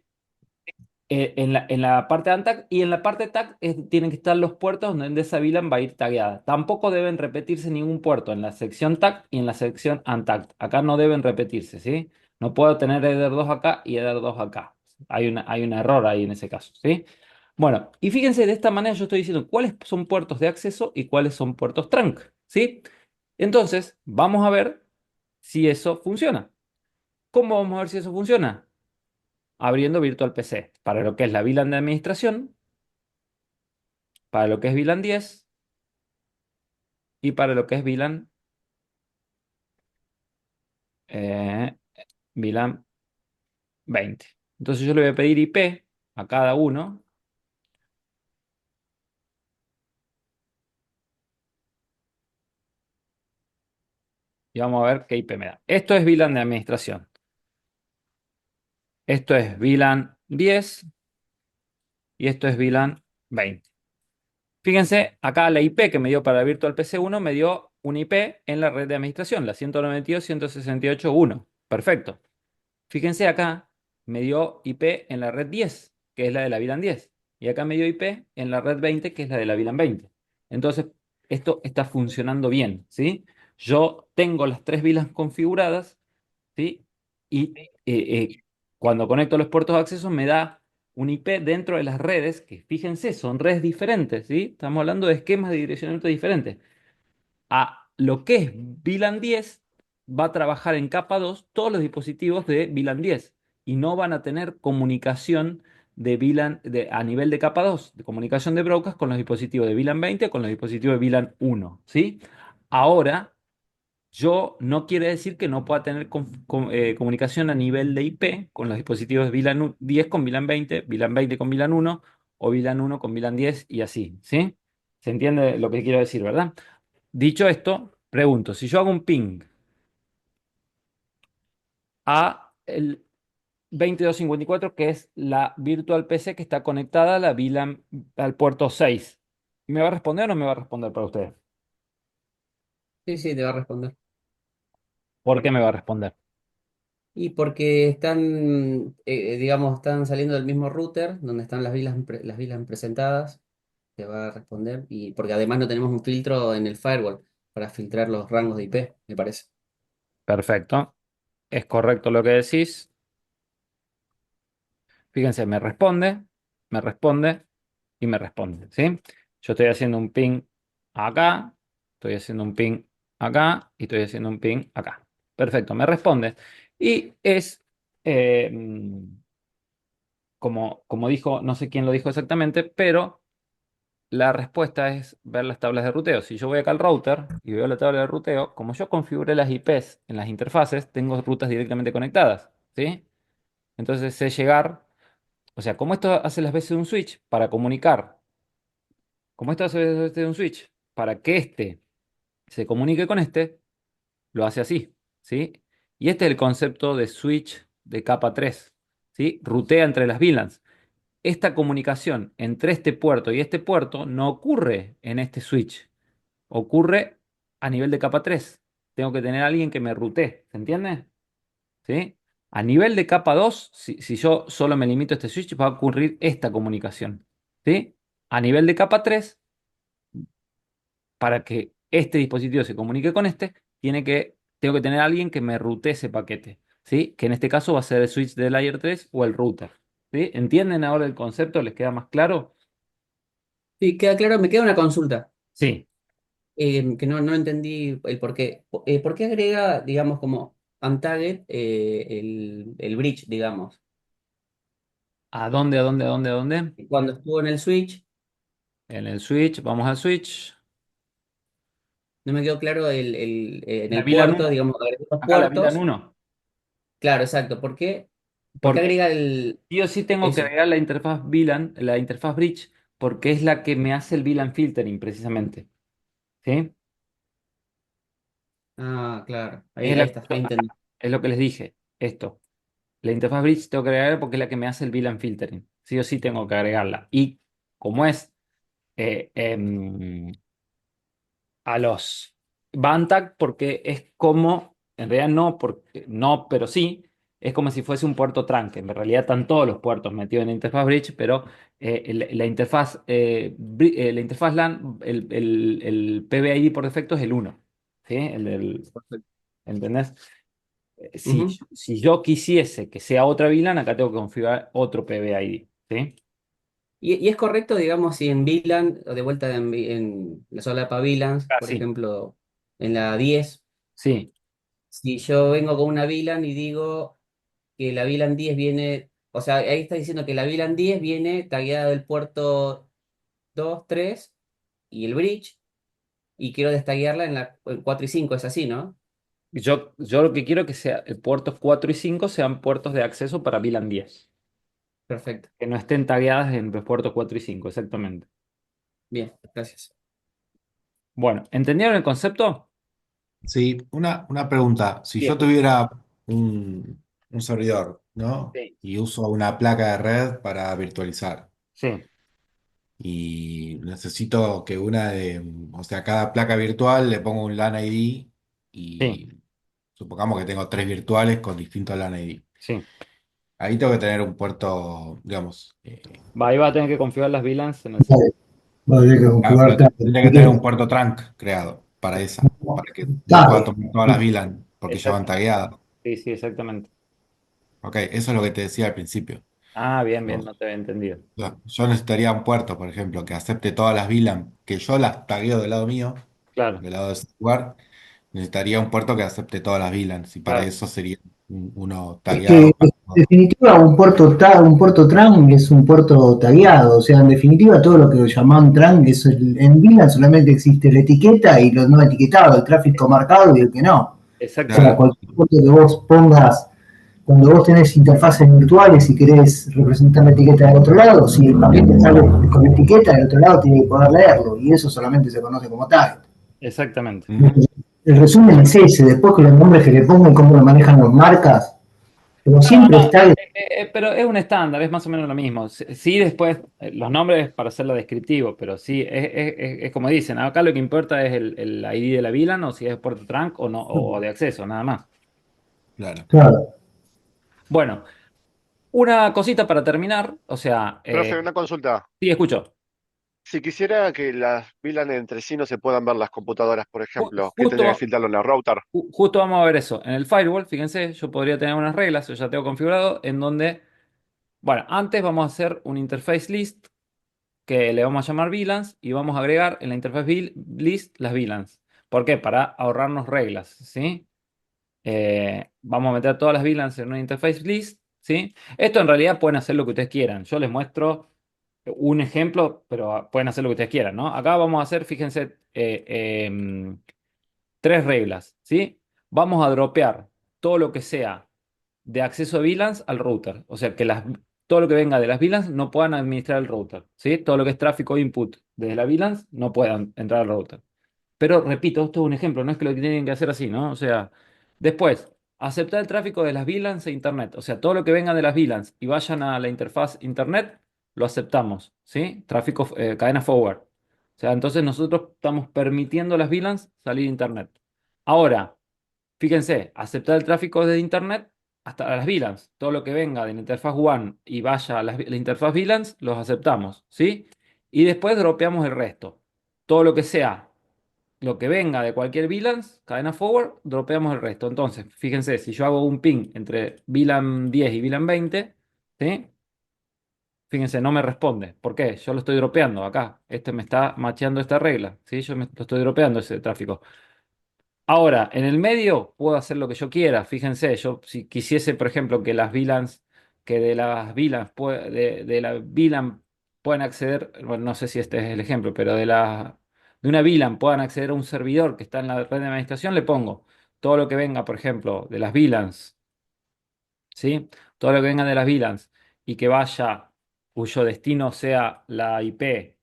En la parte de Untagged y en la parte tag tienen que estar los puertos donde esa VLAN va a ir tagueada. Tampoco deben repetirse ningún puerto en la sección tag y en la sección Untagged. Acá no deben repetirse, ¿sí? No puedo tener header 2 acá y header 2 acá. Hay un error ahí en ese caso, ¿sí? Bueno, y fíjense, de esta manera yo estoy diciendo cuáles son puertos de acceso y cuáles son puertos trunk, ¿sí? Entonces, vamos a ver si eso funciona. ¿Cómo vamos a ver si eso funciona? Abriendo Virtual PC para lo que es la VLAN de administración, para lo que es VLAN 10 y para lo que es eh, VLAN 20. Entonces yo le voy a pedir IP a cada uno y vamos a ver qué IP me da. Esto es VLAN de administración. Esto es VLAN 10 y esto es VLAN 20. Fíjense, acá la IP que me dio para Virtual PC 1 me dio una IP en la red de administración, la 192.168.1. Perfecto. Fíjense acá, me dio IP en la red 10, que es la de la VLAN 10. Y acá me dio IP en la red 20, que es la de la VLAN 20. Entonces, esto está funcionando bien, ¿sí? Yo tengo las tres VLANs configuradas, ¿sí? Y cuando conecto los puertos de acceso me da un IP dentro de las redes, que fíjense, son redes diferentes, ¿sí? Estamos hablando de esquemas de direccionamiento diferentes. A lo que es VLAN 10 va a trabajar en capa 2 todos los dispositivos de VLAN 10 y no van a tener comunicación de VLAN a nivel de capa 2 de comunicación de broadcast con los dispositivos de VLAN 20 con los dispositivos de VLAN 1, ¿sí? Ahora, yo no quiere decir que no pueda tener comunicación a nivel de IP con los dispositivos de VLAN 10 con VLAN 20 con VLAN 1 o VLAN 1 con VLAN 10 y así, ¿sí? ¿Se entiende lo que quiero decir, verdad? Dicho esto, pregunto, si yo hago un ping a el 2254, que es la Virtual PC que está conectada a la VLAN al puerto 6, ¿me va a responder o no me va a responder para ustedes? Sí, sí, te va a responder. ¿Por qué me va a responder? Y porque están, digamos, están saliendo del mismo router donde están las VLAN presentadas, te va a responder. Y porque además no tenemos un filtro en el firewall para filtrar los rangos de IP, me parece. Perfecto, es correcto lo que decís. Fíjense, me responde y me responde, ¿sí? Yo estoy haciendo un ping acá, estoy haciendo un ping acá y estoy haciendo un ping acá. Perfecto, me responde. Y es, eh, como dijo, no sé quién lo dijo exactamente, pero la respuesta es ver las tablas de ruteo. Si yo voy acá al router y veo la tabla de ruteo, como yo configuré las IPs en las interfaces, tengo rutas directamente conectadas, ¿sí? Entonces sé llegar, o sea, como esto hace las veces de un switch para comunicar, como esto hace las veces de un switch para que este se comunique con este, lo hace así, ¿sí? Y este es el concepto de switch de capa 3, ¿sí? Rutea entre las VLANs. Esta comunicación entre este puerto y este puerto no ocurre en este switch, ocurre a nivel de capa 3. Tengo que tener a alguien que me rutee, ¿se entiende? ¿Sí? A nivel de capa 2, si yo solo me limito a este switch, va a ocurrir esta comunicación, ¿sí? A nivel de capa 3, para que este dispositivo se comunique con este, tengo que tener a alguien que me rutee ese paquete, ¿sí? Que en este caso va a ser el switch de layer 3 o el router, ¿sí? ¿Entienden ahora el concepto? ¿Les queda más claro? Sí, queda claro, me queda una consulta, Sí. que no entendí el por qué. ¿Por qué agrega, digamos, como untagged el bridge, digamos? ¿A dónde, a dónde, a dónde, a dónde? Cuando estuvo en el switch, En el switch, vamos al switch. no me quedó claro en La el VLAN puerto, 1. digamos, agregó los Acá la VLAN puertos. 1. Claro, exacto. ¿Por qué Porque agrega el sí o sí tengo que eso? agregar la interfaz VLAN, la interfaz bridge, porque es la que me hace el VLAN filtering precisamente, ¿sí? Ah, claro. Es, Ahí está, ahí entendí. es lo que les dije, esto. La interfaz bridge tengo que agregar porque es la que me hace el VLAN filtering. Sí o sí tengo que agregarla. Y como es eh, em, a los Bantac, porque es como, en realidad no, porque, no, pero sí, es como si fuese un puerto trunk. En realidad están todos los puertos metidos en la interfaz bridge, pero la interfaz LAN, el PBID por defecto es el uno, ¿sí? Perfecto. ¿Entendés? Si, Ujú. si yo quisiese que sea otra VLAN, acá tengo que configurar otro PBID, ¿sí? Y es correcto, digamos, si en VLAN, o de vuelta en la solapa VLANs, Ah, por sí, ejemplo, en la 10, sí, si yo vengo con una VLAN y digo que la VLAN 10 viene, o sea, ahí está diciendo que la VLAN 10 viene tagueada del puerto 2 3 y el bridge, y quiero destaguearla en 4 y 5, es así, ¿no? yo lo que quiero es que sea puertos 4 y 5 sean puertos de acceso para VLAN 10. Perfecto. Que no estén tagueadas en los puertos 4 y 5 exactamente. Bien, gracias. Bueno, ¿entendieron el concepto? Sí, una pregunta. Si Sí, yo tuviera un servidor, ¿no? sí, Y uso una placa de red para virtualizar. sí, Y necesito que o sea, cada placa virtual le pongo un LAN ID sí, y supongamos que tengo tres virtuales con distintos LAN ID. sí. Ahí tengo que tener un puerto, digamos, Ahí va a tener que configurar las VLANs en el server. Va a tener que configurar pero tendría que tener un tanto. puerto trunk creado para para que me pueda Claro, tomar todas las VLAN, porque ya van Exacto. tagueadas. Sí, sí, exactamente. Ok, eso es lo que te decía al principio. Ah, bien, bien, Yo, no te había entendido. yo necesitaría un puerto, por ejemplo, que acepte todas las VLAN, que yo las tagueo del lado mío, Claro, del lado de ese lugar. Necesitaría un puerto que acepte todas las VLANs y para claro. eso sería uno es que tagueado para definitiva, un puerto trunk es un puerto tagueado, o sea, en definitiva, todo lo que llaman trunk, en VLAN solamente existe la etiqueta y los no etiquetados, el tráfico marcado y el que no. O sea, Exactamente. Claro. cualquier puerto que vos pongas, cuando vos tenés interfaces virtuales y querés representar la etiqueta del otro lado, si el paquete sale con etiqueta, del otro lado tiene que poder leerlo, y eso solamente se conoce como tag. Exactamente. Ujú. El resumen es ese, después con los nombres que le pongo y cómo lo manejan las marcas, pero No, siempre no, está. pero es un estándar, es más o menos lo mismo. Sí, después los nombres para hacerlo descriptivo, pero sí, es como dicen, acá lo que importa es el ID de la VLAN o si es puerto trunk o no, o de acceso, nada más. Claro. Claro. Bueno, una cosita para terminar, o sea, Profe, una consulta. sí, escucho. Si quisiera que las VLAN entre sí no se puedan ver las computadoras, por ejemplo, ¿qué tendría que Justo, filtrarlo en el router? justo vamos a ver eso. En el firewall, fíjense, yo podría tener unas reglas, yo ya tengo configurado, en donde, bueno, antes vamos a hacer un interface list que le vamos a llamar VLANs y vamos a agregar en la interface list las VLANs. ¿Por qué? Para ahorrarnos reglas, ¿sí? Vamos a meter todas las VLANs en una interface list, ¿sí? Esto en realidad pueden hacer lo que ustedes quieran. Yo les muestro un ejemplo, pero pueden hacer lo que ustedes quieran, ¿no? Acá vamos a hacer, fíjense, tres reglas, ¿sí? Vamos a dropear todo lo que sea de acceso a VLANs al router. O sea, que todo lo que venga de las VLANs no puedan administrar el router, ¿sí? Todo lo que es tráfico input desde la VLANs no puedan entrar al router. Pero repito, esto es un ejemplo, no es que lo tienen que hacer así, ¿no? O sea, después, aceptar el tráfico de las VLANs e Internet. O sea, todo lo que venga de las VLANs y vayan a la interfaz Internet, lo aceptamos, ¿sí? Tráfico, cadena forward. O sea, entonces nosotros estamos permitiendo a las VLANs salir de Internet. Ahora, fíjense, aceptar el tráfico desde Internet hasta las VLANs. Todo lo que venga de la interfaz WAN y vaya a la interfaz VLANs, los aceptamos, ¿sí? Y después dropeamos el resto. Todo lo que sea lo que venga de cualquier VLANs, cadena forward, dropeamos el resto. Entonces, fíjense, si yo hago un ping entre VLAN 10 y VLAN 20, ¿sí? Fíjense, no me responde. ¿Por qué? Yo lo estoy dropeando acá. Este me está macheando esta regla, ¿sí? Lo estoy dropeando ese tráfico. Ahora, en el medio puedo hacer lo que yo quiera. Fíjense, yo si quisiese, por ejemplo, que las VLANs, que de las VLANs, de la VLAN puedan acceder, bueno, no sé si este es el ejemplo, pero de una VLAN puedan acceder a un servidor que está en la red de administración, le pongo todo lo que venga, por ejemplo, de las VLANs, ¿sí? Todo lo que venga de las VLANs y que vaya, cuyo destino sea la IP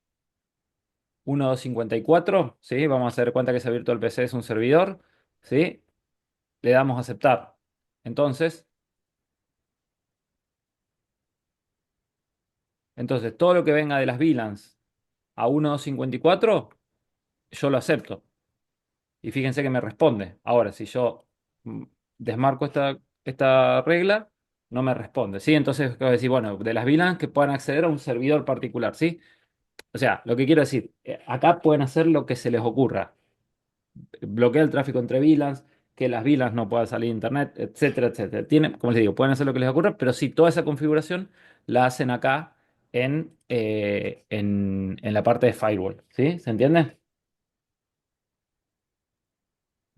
1254, ¿sí? Vamos a hacer cuenta que ese virtual PC es un servidor, ¿sí? Le damos a aceptar. Entonces, entonces, todo lo que venga de las VLANs a 1.254, yo lo acepto. Y fíjense que me responde. Ahora, si yo mm, desmarco esta regla, no me responde. ¿Sí? Entonces, voy a decir, bueno, de las VLANs que puedan acceder a un servidor particular, ¿sí? O sea, lo que quiero decir, acá pueden hacer lo que se les ocurra. Bloquea el tráfico entre VLANs, que las VLANs no puedan salir a internet, etcétera, etcétera. Como les digo, pueden hacer lo que les ocurra, pero sí, toda esa configuración la hacen acá en la parte de firewall. ¿Sí? ¿Se entiende?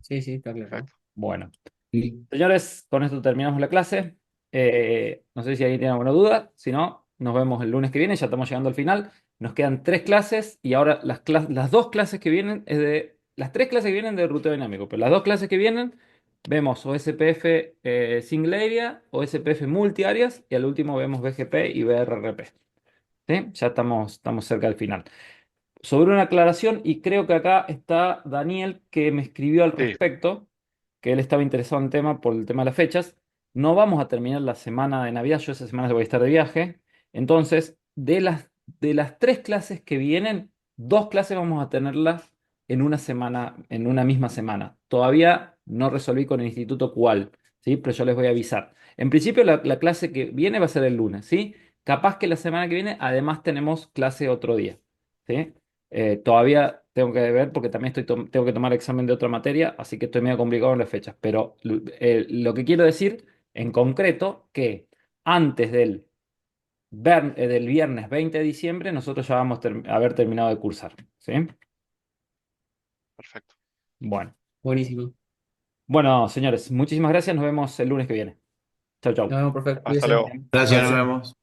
Sí, sí, está claro. Perfecto. Bueno, Y señores, con esto terminamos la clase. No sé si alguien tiene alguna duda. Si no, nos vemos el lunes que viene. Ya estamos llegando al final. Nos quedan tres clases y ahora las dos clases que vienen es de. Las tres clases que vienen de ruteo dinámico, pero las dos clases que vienen vemos OSPF single area, OSPF multi-áreas y al último vemos BGP y BRRP. ¿Sí? Ya estamos cerca del final. Sobre una aclaración, y creo que acá está Daniel que me escribió al Sí, respecto, que él estaba interesado en el tema por el tema de las fechas. No vamos a terminar la semana de Navidad, yo esa semana voy a estar de viaje. Entonces, de las tres clases que vienen, dos clases vamos a tenerlas en una semana, en una misma semana. Todavía no resolví con el instituto cuál, ¿sí? Pero yo les voy a avisar. En principio, la clase que viene va a ser el lunes, ¿sí? Capaz que la semana que viene, además, tenemos clase otro día, ¿sí? Todavía tengo que ver porque también tengo que tomar examen de otra materia, así que estoy medio complicado en las fechas. Pero lo que quiero decir en concreto que antes del viernes 20 de diciembre nosotros ya vamos a haber terminado de cursar. ¿Sí? perfecto. Bueno. Buenísimo. Bueno, señores, muchísimas gracias. Nos vemos el lunes que viene. Chau, chau. Nos vemos, perfecto. Hasta Cuídense. luego. Gracias, nos vemos.